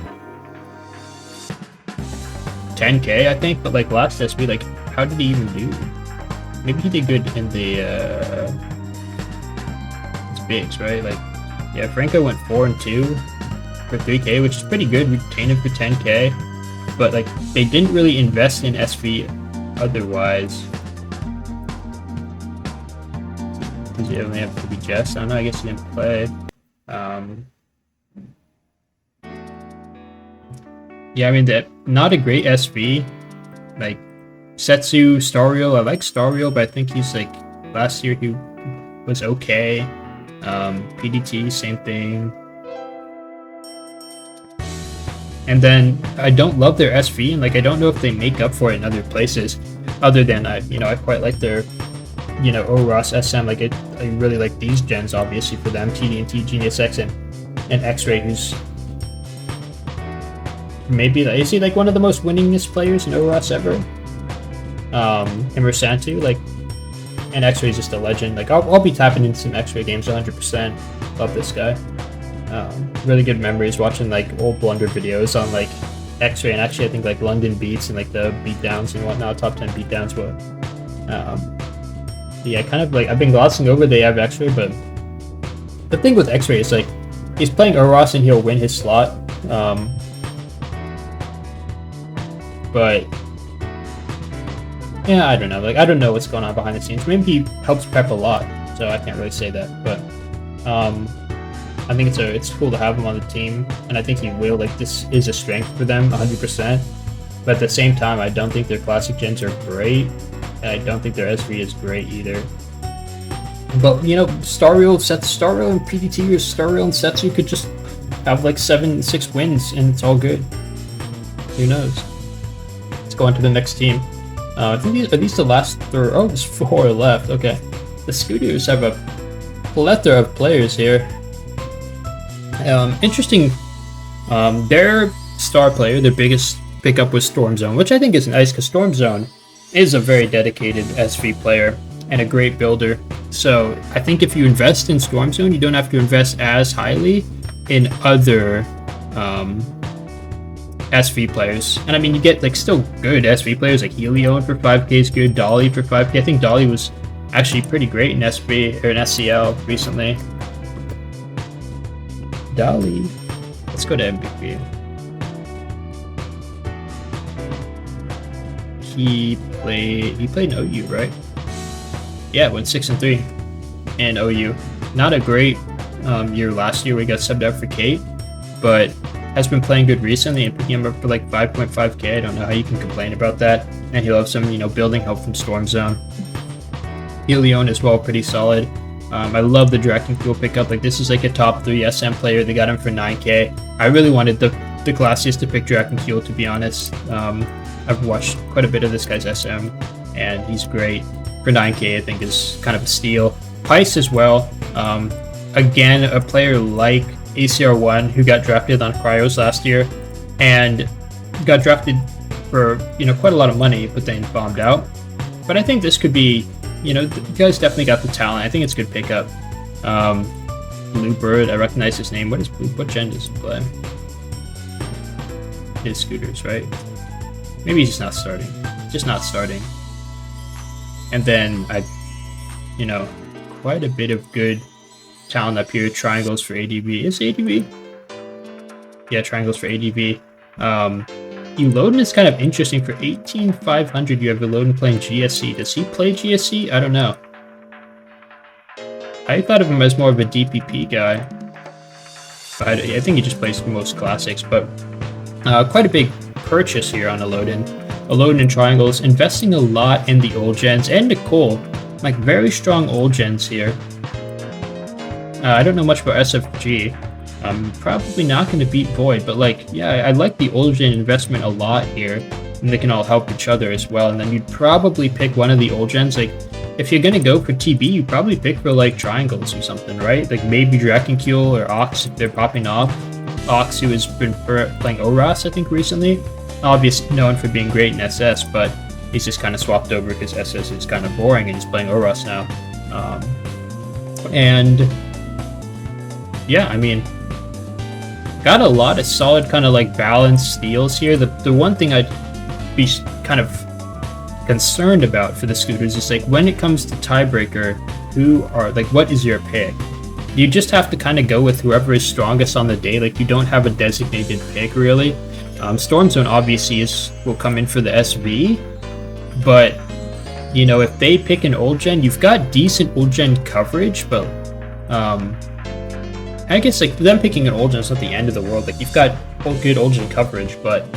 S1: 10K, I think. But like, last SV, like, how did he even do? Maybe he did good in the it's bigs, right? Like, yeah, Franco went 4-2 for 3K, which is pretty good. We retained him for 10K, but like, they didn't really invest in SV otherwise. Does he only have to be Jess? I don't know, I guess he didn't play. Yeah, I mean, not a great SV. Like, Setsu, Stario, I like Stario, but I think he's like, last year he was okay. PDT, same thing. And then I don't love their SV, and like, I don't know if they make up for it in other places, other than I quite like their OROS SM. Like, I really like these gens, obviously, for them. TDNT, Genius X, and X-Ray, who's maybe, is he like one of the most winningest players in OROS ever? Him or Santu, like, and X-Ray's just a legend. Like, I'll be tapping into some X-Ray games 100%. Love this guy. Really good memories watching like old Blunder videos on like X-Ray, and actually I think like London beats and like the beatdowns and whatnot, top 10 beatdowns. But yeah, kind of like, I've been glossing over they have X-Ray, but the thing with X-Ray is like, he's playing Uros and he'll win his slot. But yeah, I don't know. Like, I don't know what's going on behind the scenes. Maybe he helps prep a lot, so I can't really say that. But I think it's cool to have him on the team, and I think he will. Like, this is a strength for them, 100%. But at the same time, I don't think their classic gens are great, and I don't think their SV is great either. But Stario and PDT, or Stario and Setsu could just have like 7-6 wins, and it's all good. Who knows? Let's go on to the next team. I think these are the last three. Oh, there's 4 left. Okay. The Scooters have a plethora of players here. Interesting. Their star player, their biggest pickup was Storm Zone, which I think is nice because Storm Zone is a very dedicated SV player and a great builder. So I think if you invest in Storm Zone, you don't have to invest as highly in other SV players. And I mean, you get like still good SV players like Helion for 5k is good, Dolly for 5k. I think Dolly was actually pretty great in SB or in SCL recently. Dolly. Let's go to MVP. He played in OU, right? Yeah, went 6-3 in OU. Not a great year last year. We got subbed out for Kate, but has been playing good recently and picking him up for like 5.5k. I don't know how you can complain about that. And he loves some, building help from Storm Zone. Helion as well, pretty solid. I love the Draken Fuel pickup. Like this is like a top 3 SM player. They got him for 9k. I really wanted the classiest to pick Draken Fuel, to be honest. I've watched quite a bit of this guy's SM, and he's great. For 9k, I think is kind of a steal. Pice as well. Again, a player like ACR1 who got drafted on Cryos last year and got drafted for quite a lot of money, but then bombed out. But I think this could be, the guy's definitely got the talent. I think it's a good pickup. Bluebird, I recognize his name. What gen does he play? His Scooters, right? Maybe he's just not starting. Just not starting. And then quite a bit of good talent up here. Triangles for ADV. Is ADV? Yeah, triangles for ADV. Eulodin is kind of interesting. For 18,500, you have Eulodin playing GSC. Does he play GSC? I don't know. I thought of him as more of a DPP guy. But I think he just plays most classics. But quite a big purchase here on Eulodin. Eulodin and Triangles, investing a lot in the old gens. And Nicole, like very strong old gens here. I don't know much about SFG. I'm probably not going to beat Void, but I like the old gen investment a lot here. And they can all help each other as well. And then you'd probably pick one of the old gens. Like, if you're going to go for TB, you probably pick for like Triangles or something, right? Like maybe Drakenkule or Ox if they're popping off. Ox, who has been playing ORAS, I think, recently. Obviously known for being great in SS, but he's just kind of swapped over because SS is kind of boring and he's playing ORAS now. And yeah, I mean, got a lot of solid kind of like balanced steals here. The one thing I'd be kind of concerned about for the Scooters is like when it comes to tiebreaker, what is your pick? You just have to kind of go with whoever is strongest on the day. Like you don't have a designated pick really. Storm Zone obviously will come in for the SV, but if they pick an old gen, you've got decent old gen coverage, but I guess like them picking an old gen is not the end of the world. Like you've got good old gen coverage, but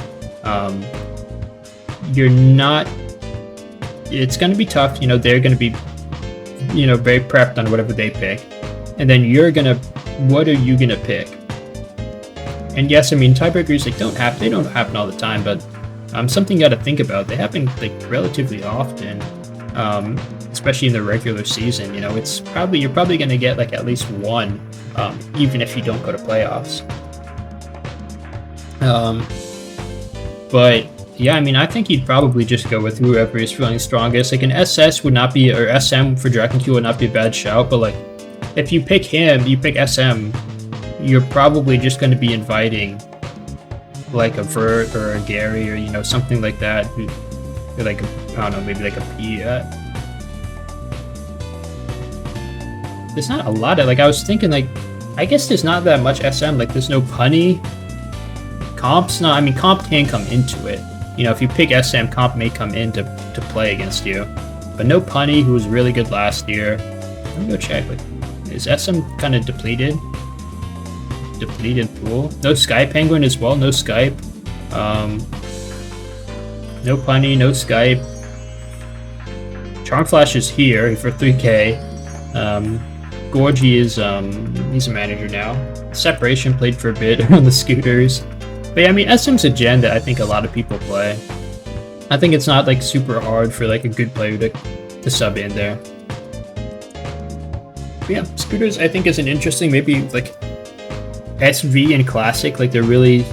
S1: you're not. It's going to be tough. They're going to be very prepped on whatever they pick, and then what are you gonna pick? And yes, I mean tiebreakers they don't happen all the time, but something you got to think about. They happen like relatively often, especially in the regular season. You're probably gonna get like at least one. Even if you don't go to playoffs. But yeah, I mean, I think you'd probably just go with whoever is feeling strongest. Like an SS would not be, or SM for Drakenkule would not be a bad shout, but like if you pick him, you pick SM, you're probably just going to be inviting like a Vert or a Gary or something like that. Or like I don't know, maybe like a P. There's not a lot of I was thinking I guess there's not that much SM. Like there's no punny. Comp's not. I mean, comp can come into it. If you pick SM, comp may come in to play against you. But no punny, who was really good last year. Let me go check. Is SM kind of depleted? Depleted pool. No Sky Penguin as well. No Skype. No punny. No Skype. Charm Flash is here for 3k. Gorgie is he's a manager now. Separation played for a bit on the Scooters. But yeah, I mean, SM's a gen that I think a lot of people play. I think it's not like super hard for like a good player to sub in there. But yeah, Scooters I think is an interesting, maybe like SV and Classic, like they're really,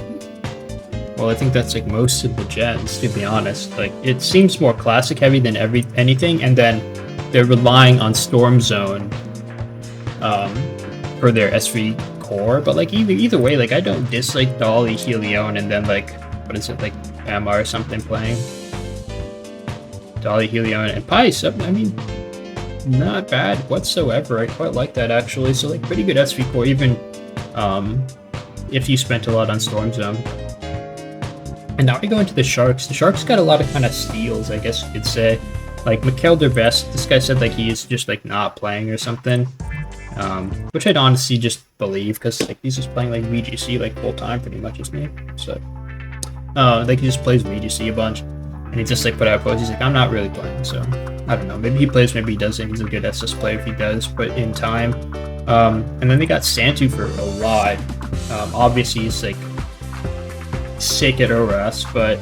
S1: well, I think that's like most of the gens, to be honest. Like it seems more Classic heavy than anything, and then they're relying on Storm Zone for their SV core. But like either way, like I don't dislike Dolly, Helion, and then like, what is it, like Emma or something playing? Dolly, Helion, and Pice. I mean, not bad whatsoever. I quite like that actually. So like pretty good SV core, even if you spent a lot on Storm Zone. And now we go into the Sharks. The Sharks got a lot of kind of steals, I guess you could say. Like Mikhail Dervest, this guy said like he is just like not playing or something. Which I'd honestly just believe, because like he's just playing like VGC like full time pretty much, isn't he? So like he just plays VGC a bunch. And he just like put out a post, he's like, I'm not really playing, so I don't know. Maybe he plays, maybe he doesn't. He's a good SS player if he does, but in time. And then they got Santu for a lot. Obviously he's like sick at ORAS, but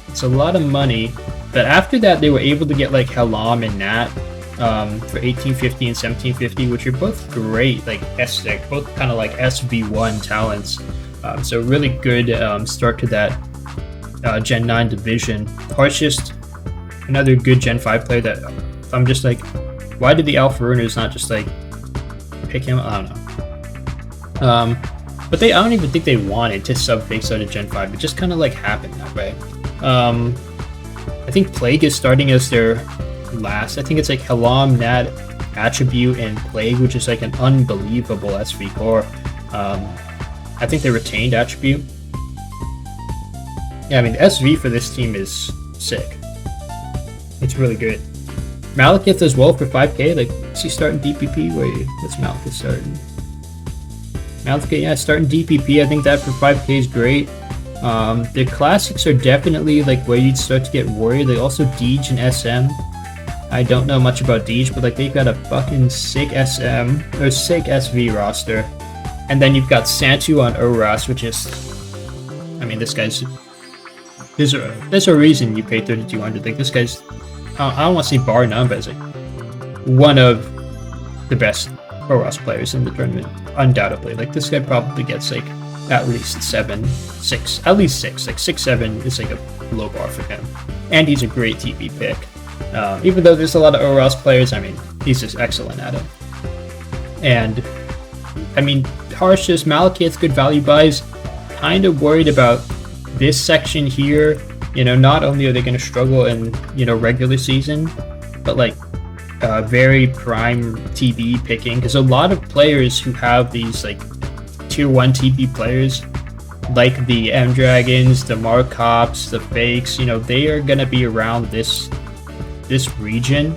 S1: it's a lot of money. But after that, they were able to get like Helam and Nat for 1850 and 1750, which are both great, like S-Tech, both kind of like SV1 talents. So really good start to that Gen 9 division. Harshest, another good Gen 5 player that I'm just like, why did the Alpha Runners not just like pick him? I don't know. But I don't even think they wanted to sub Fakes out of Gen 5. It just kind of like happened that way. I think Plague is starting as their last. I think it's like Helam, Nat, Attribute, and Plague, which is like an unbelievable SV core. I think they retained Attribute. Yeah, I mean, the SV for this team is sick. It's really good. Malekith as well for 5k. Like, is he starting DPP? Wait, what's Malekith starting? Malekith, yeah, starting DPP. I think that for 5k is great. The classics are definitely like where you'd start to get worried. Like also Deej and SM. I don't know much about Deej, but like they've got a fucking sick SM or sick SV roster. And then you've got Santu on ORAS, which is, I mean, this guy's, there's a reason you pay 3,200. Like this guy's, I don't want to say bar none, but it's like one of the best ORAS players in the tournament, undoubtedly. Like this guy probably gets like at least 7, 6, at least 6, like 6, 7 is like a low bar for him. And he's a great TP pick. Even though there's a lot of ORAS players, I mean, he's just excellent at it. And I mean, Harsh's Malekith's good value buys. Kind of worried about this section here. You know, not only are they going to struggle in, you know, regular season, but like very prime TB picking, because a lot of players who have these like tier 1 TB players, like the M Dragons, the Markops, the Fakes, you know, they are going to be around this region.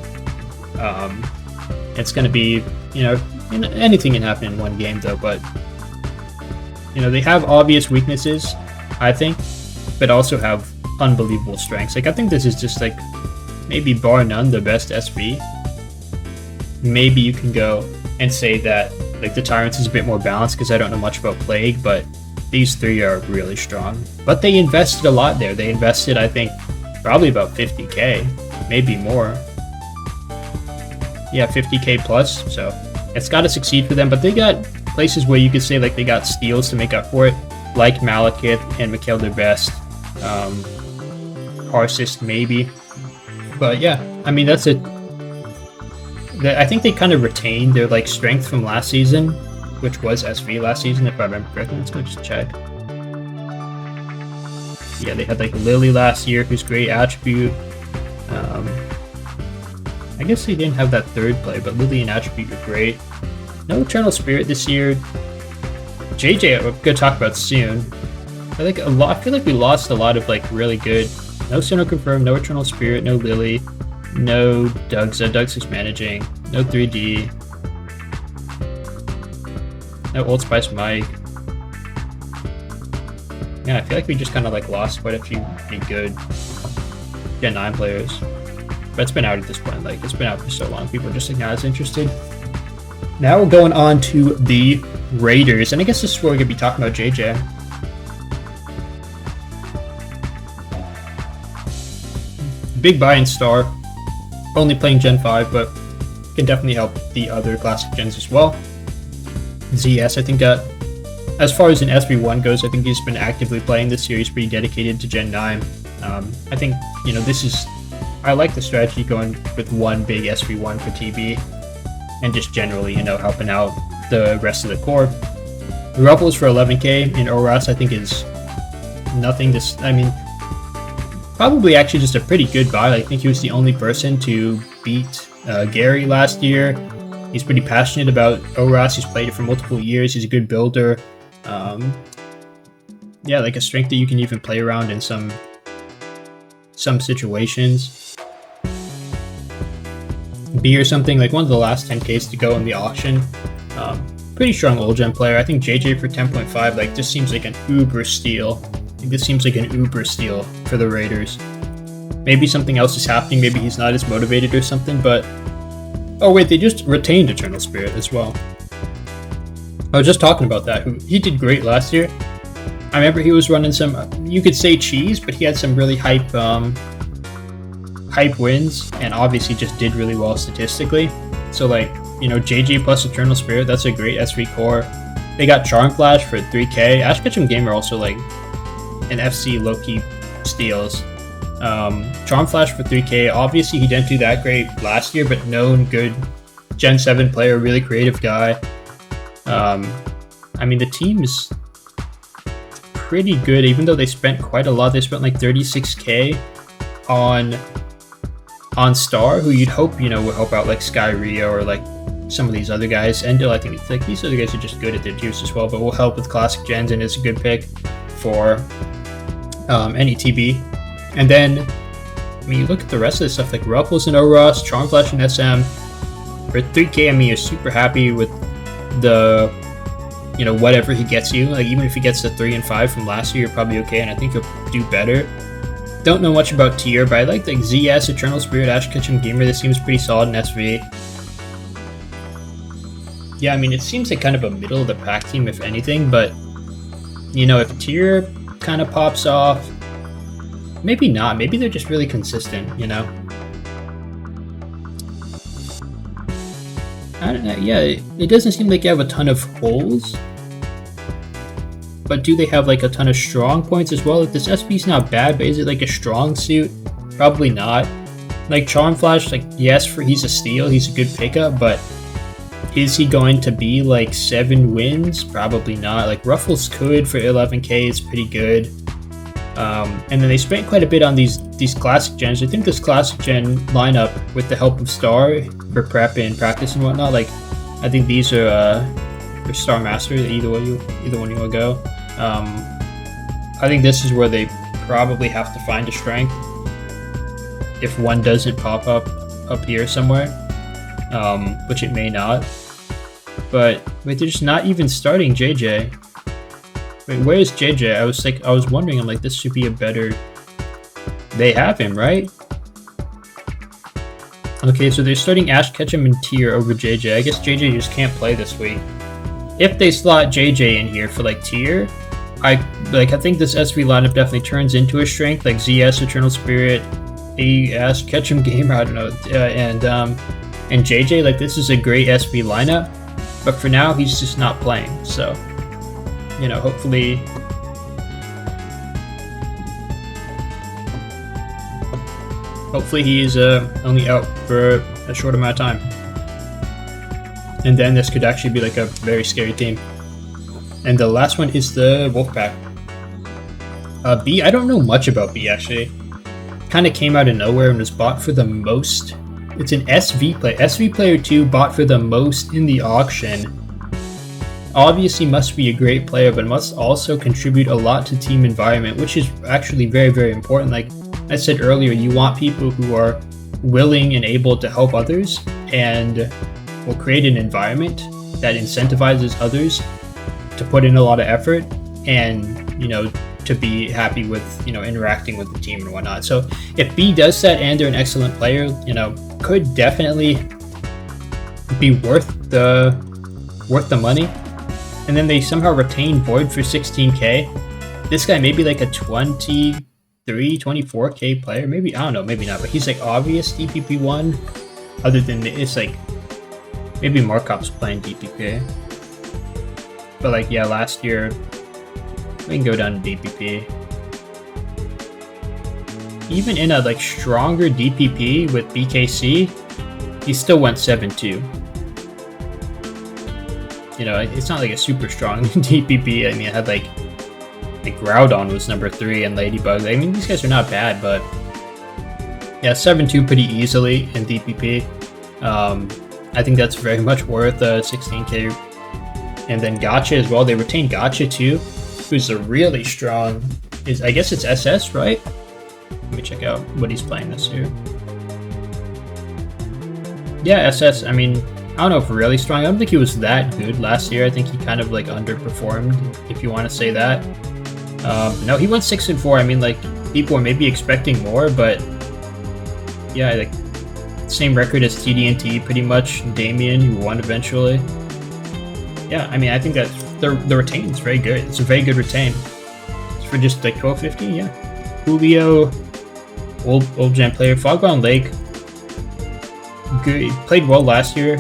S1: It's going to be, you know, anything can happen in one game though, but you know, they have obvious weaknesses, I think, but also have unbelievable strengths. Like I think this is just like maybe bar none the best SV. Maybe you can go and say that like the Tyrants is a bit more balanced, because I don't know much about Plague, but these three are really strong. But they invested a lot there. They invested, I think, probably about 50k, maybe more. Yeah, 50k plus, so it's got to succeed for them. But they got places where you could say like they got steals to make up for it, like Malekith and Mikhail their best. Harsist maybe. But yeah, I mean, that's it. I think they kind of retained their like strength from last season, which was SV last season, if I remember correctly. Let's go just check. Yeah, they had like Lily last year, who's great attribute. I guess they didn't have that third play, but Lily and attribute are great. No Eternal Spirit this year. JJ, we're gonna talk about soon. I feel like we lost a lot of like really good. No Sinnoh confirmed, no Eternal Spirit, no Lily, no Dugza. Dugza's managing. No 3D. No Old Spice Mike. Yeah, I feel like we just kind of like lost quite a few good Gen 9 players. But it's been out at this point. Like it's been out for so long, people are just like not as interested. Now we're going on to the Raiders, and I guess this is where we're gonna be talking about JJ. big buy in Star, only playing Gen 5, but can definitely help the other classic gens as well. ZS, I think, as far as an SV1 goes, I think he's been actively playing this series, pretty dedicated to Gen 9. I think, I like the strategy going with one big SV1 for TB, and just generally, helping out the rest of the core. The Ruffles for 11k in ORAS, I think, is nothing probably actually just a pretty good buy. I think he was the only person to beat Gary last year. He's pretty passionate about ORAS. He's played it for multiple years. He's a good builder. Yeah, like a strength that you can even play around in some situations. B or something, like one of the last 10Ks to go in the auction. Pretty strong old gen player. I think JJ for 10.5, like, this seems like an uber steal. This seems like an uber steal for the Raiders. Maybe something else is happening. Maybe he's not as motivated or something, but... Oh wait, they just retained Eternal Spirit as well. I was just talking about that. He did great last year. I remember he was running some, you could say cheese, but he had some really hype wins, and obviously just did really well statistically. So like, JJ plus Eternal Spirit, that's a great SV core. They got Charm Flash for 3k. Ash Ketchum Gamer also like an FC low-key steals. Charm Flash for 3k. Obviously he didn't do that great last year, but known good Gen 7 player, really creative guy. The team is pretty good, even though they spent quite a lot. They spent like 36k on Star, who you'd hope, would help out like Sky Rio or like some of these other guys. Endil, I think it's like these other guys are just good at their tiers as well, but will help with classic gens and is a good pick for any TB. And then you look at the rest of the stuff like Ruffles and ORAS, Charm Flash and SM. For 3k, you're super happy with the whatever he gets you. Like even if he gets the 3 and 5 from last year, you're probably okay, and I think he'll do better. Don't know much about tier, but I like ZS, Eternal Spirit, Ash Ketchum Gamer. This seems pretty solid in SV. Yeah, it seems like kind of a middle of the pack team if anything, but if tier kind of pops off, maybe not. Maybe they're just really consistent, I don't know. Yeah, it doesn't seem like you have a ton of holes. But do they have like a ton of strong points as well? Like this SB's not bad, but is it like a strong suit? Probably not. Like Charm Flash, like yes, he's a steal, he's a good pickup, but is he going to be like 7 wins? Probably not. Like Ruffles could for 11k, it's pretty good. And then they spent quite a bit on these classic gens. I think this classic gen lineup, with the help of Star for prep and practice and whatnot, like I think these are for Star Master, either one you want to go. I think this is where they probably have to find a strength if one doesn't pop up here somewhere, which it may not. But wait, they're just not even starting JJ. Wait, where is JJ? I was wondering, I'm like, this should be a better... They have him, right? Okay, so they're starting Ash Ketchum and tier over JJ. I guess JJ just can't play this week. If they slot JJ in here for like tier, I think this SV lineup definitely turns into a strength, like ZS, Eternal Spirit, Ash Ketchum Gamer, I don't know, and JJ. Like this is a great SV lineup, but for now he's just not playing. So, hopefully he is only out for a short amount of time. And then this could actually be like a very scary team. And the last one is the Wolfpack. B, I don't know much about B actually. Kind of came out of nowhere and was bought for the most. It's an SV player. SV player 2 bought for the most in the auction. Obviously must be a great player, but must also contribute a lot to team environment, which is actually very, very important. Like I said earlier, you want people who are willing and able to help others and will create an environment that incentivizes others to put in a lot of effort and, to be happy with, interacting with the team and whatnot. So if B does that and they're an excellent player, could definitely be worth the money. And then they somehow retain Void for 16k. This guy may be like a 20 24k player. Maybe, I don't know, maybe not, but he's like obvious DPP one. Other than it's like maybe Markov's playing DPP. But like yeah, last year we can go down to DPP. Even in a like stronger DPP with BKC, he still went 7-2. You know, it's not like a super strong DPP. I mean, it had like Groudon was number 3 and Ladybug. I mean, these guys are not bad, but yeah, 7-2 pretty easily in DPP. I think that's very much worth 16k. And then Gotcha as well. They retained Gotcha too, who's a really strong. I guess it's SS, right? Let me check out what he's playing this year. Yeah, SS. I mean, I don't know if really strong. I don't think he was that good last year. I think he kind of like underperformed, if you want to say that. No, he went 6-4. I mean, like people were maybe expecting more, but yeah, like same record as TD&T pretty much. Damien, who won eventually. Yeah, I mean, I think that the retain is very good. It's a very good retain. It's for just like 1250, yeah. Julio, old gen player. Fogbound Lake, good. He played well last year.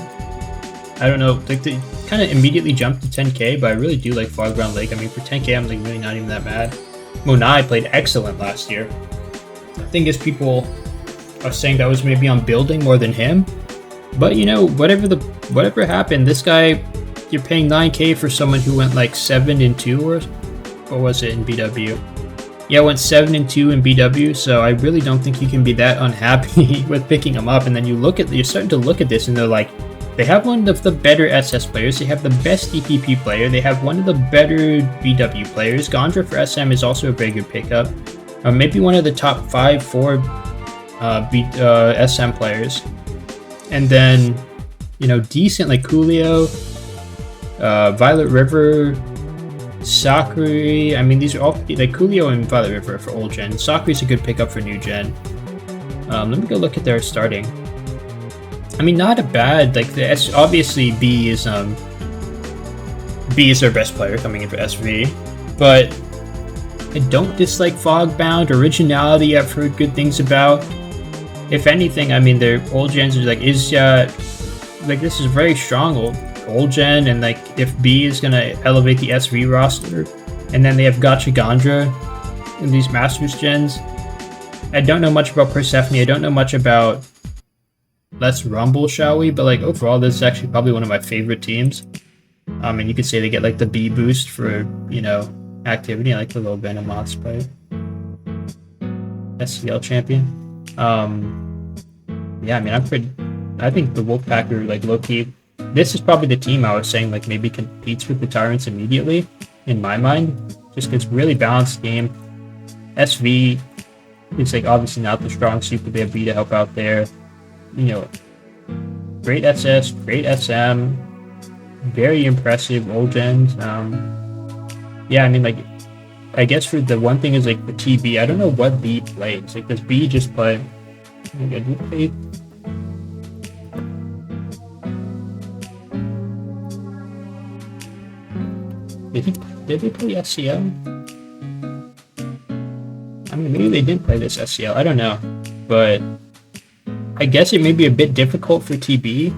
S1: I don't know, like they kind of immediately jumped to 10k, but I really do like Fogbound Lake. I mean, for 10k, I'm like really not even that mad. Monai played excellent last year. I think as people are saying that was maybe on building more than him, but you know, whatever happened, this guy, you're paying 9k for someone who went like 7-2 or what was it in BW? Yeah, went 7-2 in BW, so I really don't think you can be that unhappy with picking him up. And then you're starting to look at this, and they're like, they have one of the better SS players, they have the best DPP player, they have one of the better BW players. Gondra for SM is also a very good pickup. Maybe one of the top 5-4 SM players. And then, you know, decent like Coolio, Violet River, Sakura. I mean, these are all like Coolio and Violet River for old gen. Sakura's a good pickup for new gen. Let me go look at their starting. I mean, not a bad like the obviously B is their best player coming in for SV, but I don't dislike Fogbound. Originality I've heard good things about. If anything, I mean their old gens are like like this is very strong old gen, and like if B is gonna elevate the SV roster, and then they have Gotcha Gondra in these Masters gens. I don't know much about Persephone. I don't know much about Let's Rumble, shall we? But like overall, this is actually probably one of my favorite teams. And you could say they get like the B boost for, you know, activity. I like the little Venomoth player. SCL champion. Yeah, I mean, I think the Wolfpacker, like low-key, this is probably the team I was saying like maybe competes with the Tyrants immediately in my mind, just because really balanced game. SV is like obviously not the strong suit, but they have B to help out there. You know, great SS, great SM, very impressive old gens. Yeah, I mean, like, I guess for the one thing is like the TB. I don't know what B plays. Like, does B just play? Did he play SCL? I mean, maybe they didn't play this SCL. I don't know, but I guess it may be a bit difficult for TB,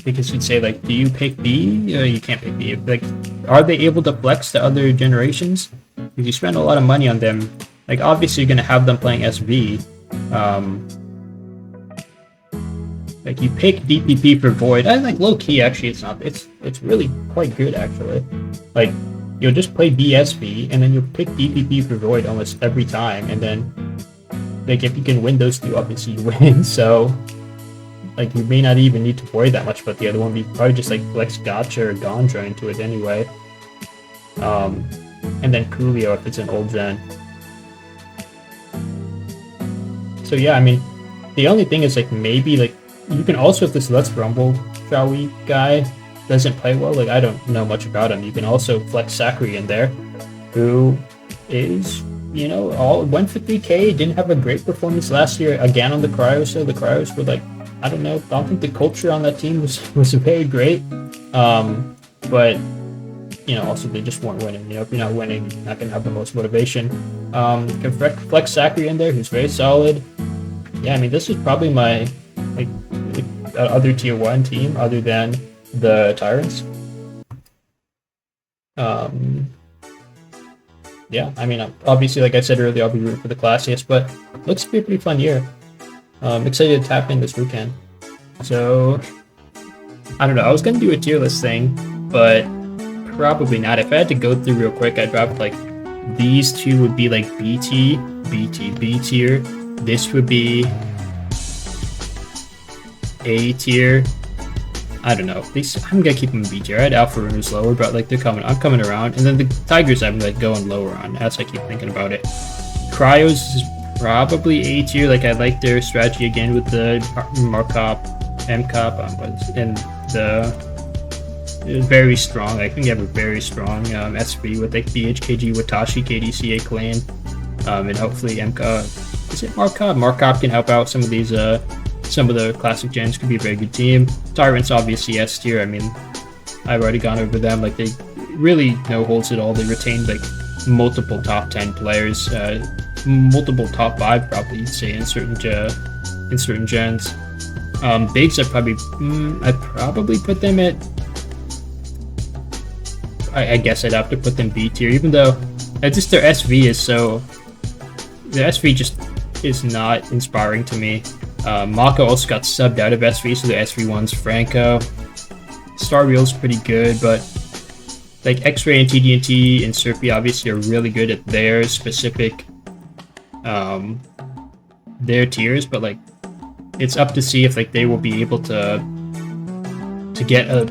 S1: because you'd say like, do you pick B? Or you can't pick B. Like, are they able to flex to other generations? Because you spend a lot of money on them. Like, obviously you're gonna have them playing SV. Like, you pick DPP for Void. I like low key actually. It's not. It's really quite good actually. Like, you'll just play BSV and then you'll pick DPP for Void almost every time, and then like if you can win those two, obviously you win. So like you may not even need to worry that much about the other one. You probably just like flex Gotcha or Gondra into it anyway. And then Coolio if it's an old gen. So yeah, I mean, the only thing is like maybe like you can also, if this Let's Rumble, shall we guy doesn't play well, like I don't know much about him, you can also flex Sakura in there, who is, you know, all went for 3k, didn't have a great performance last year again on the Cryos, so the Cryos were like, I don't know, I don't think the culture on that team was very great. But also they just weren't winning. If you're not winning, you're not gonna have the most motivation. Can flex Zachary in there, who's very solid. Yeah, I mean, this is probably my like other tier 1 team other than the Tyrants. Yeah, I mean, obviously, like I said earlier, I'll be rooting for the Classiest, but looks to be a pretty fun year. Excited to tap in this weekend. So, I don't know. I was gonna do a tier list thing, but probably not. If I had to go through real quick, I'd drop like these two would be like B tier. This would be A tier. I don't know. I'm gonna keep them B tier. I had Alpha Runners lower, but like I'm coming around. And then the Tigers I'm like going lower on as I keep thinking about it. Cryos is probably A tier. Like I like their strategy again with the Markop, MCOP, and the very strong. I think they have a very strong SV with like BHKG, Watashi, KDCA clan, and hopefully MCOP. Is it Markop? Markop can help out some of these. Some of the classic gens could be a very good team. Tyrants obviously S tier. I mean, I've already gone over them. Like they really no holds at all. They retained like multiple top 10 players, multiple top 5 probably you'd say in certain gens. Bigs I'd probably put them at. I guess I'd have to put them B tier, even though just their SV is so. The SV just is not inspiring to me. Mako also got subbed out of SV, so the SV1's Franco. Star Real's pretty good, but like X-Ray and TD&T and Serpy obviously are really good at their specific their tiers, but like it's up to see if like they will be able to get a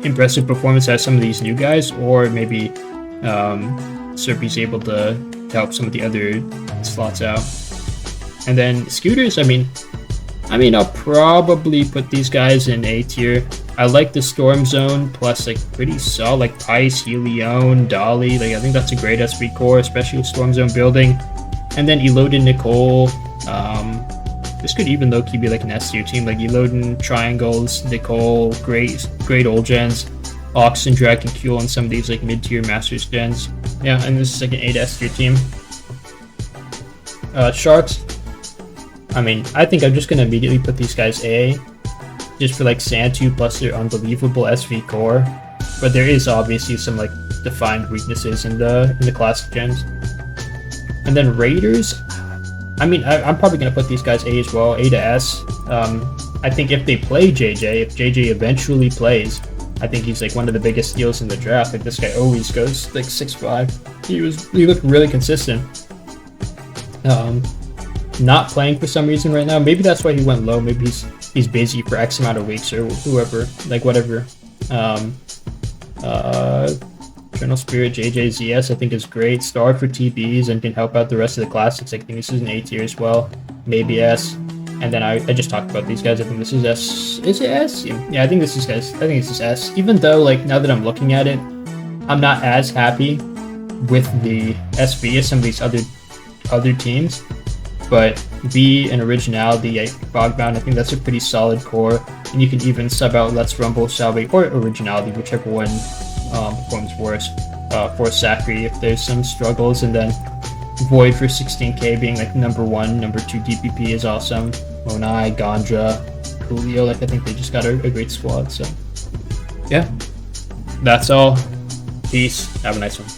S1: impressive performance out of some of these new guys, or maybe Serpy's able to help some of the other slots out. And then Scooters, I mean, I'll probably put these guys in A tier. I like the Storm Zone, plus like pretty solid, like Pice, Helion, Dolly. Like I think that's a great SV core, especially with Storm Zone building. And then Elodin, Nicole. This could even low-key be like an S tier team, like Elodin, Triangles, Nicole, great old gens, Oxen, Dragon, Kuel, and some of these like mid-tier Masters gens. Yeah, and this is like an 8 S tier team. Sharks. I mean, I think I'm just gonna immediately put these guys A, just for like Santu plus their unbelievable SV core. But there is obviously some like defined weaknesses in the classic gens. And then Raiders, I mean, I'm probably gonna put these guys A as well, A to S. I think if they play JJ, if JJ eventually plays, I think he's like one of the biggest steals in the draft. Like this guy always goes like 6'5". He looked really consistent. Not playing for some reason right now. Maybe that's why he went low. Maybe he's busy for X amount of weeks or whoever, like whatever. Eternal Spirit, JJZS I think is great. Star for TBs and can help out the rest of the classics. I think this is an A tier as well. Maybe S. And then I just talked about these guys. I think this is S. Is it S? Yeah, I think this is S. I think this is S. Even though like now that I'm looking at it, I'm not as happy with the SV as some of these other teams. But B and Originality, Fogbound, I think that's a pretty solid core. And you can even sub out Let's Rumble, Salve, or Originality, whichever one performs worse for Zachary if there's some struggles. And then Void for 16k being like number 1, number 2 DPP is awesome. Monai, Gandra, Julio, like I think they just got a great squad. So yeah, that's all. Peace. Have a nice one.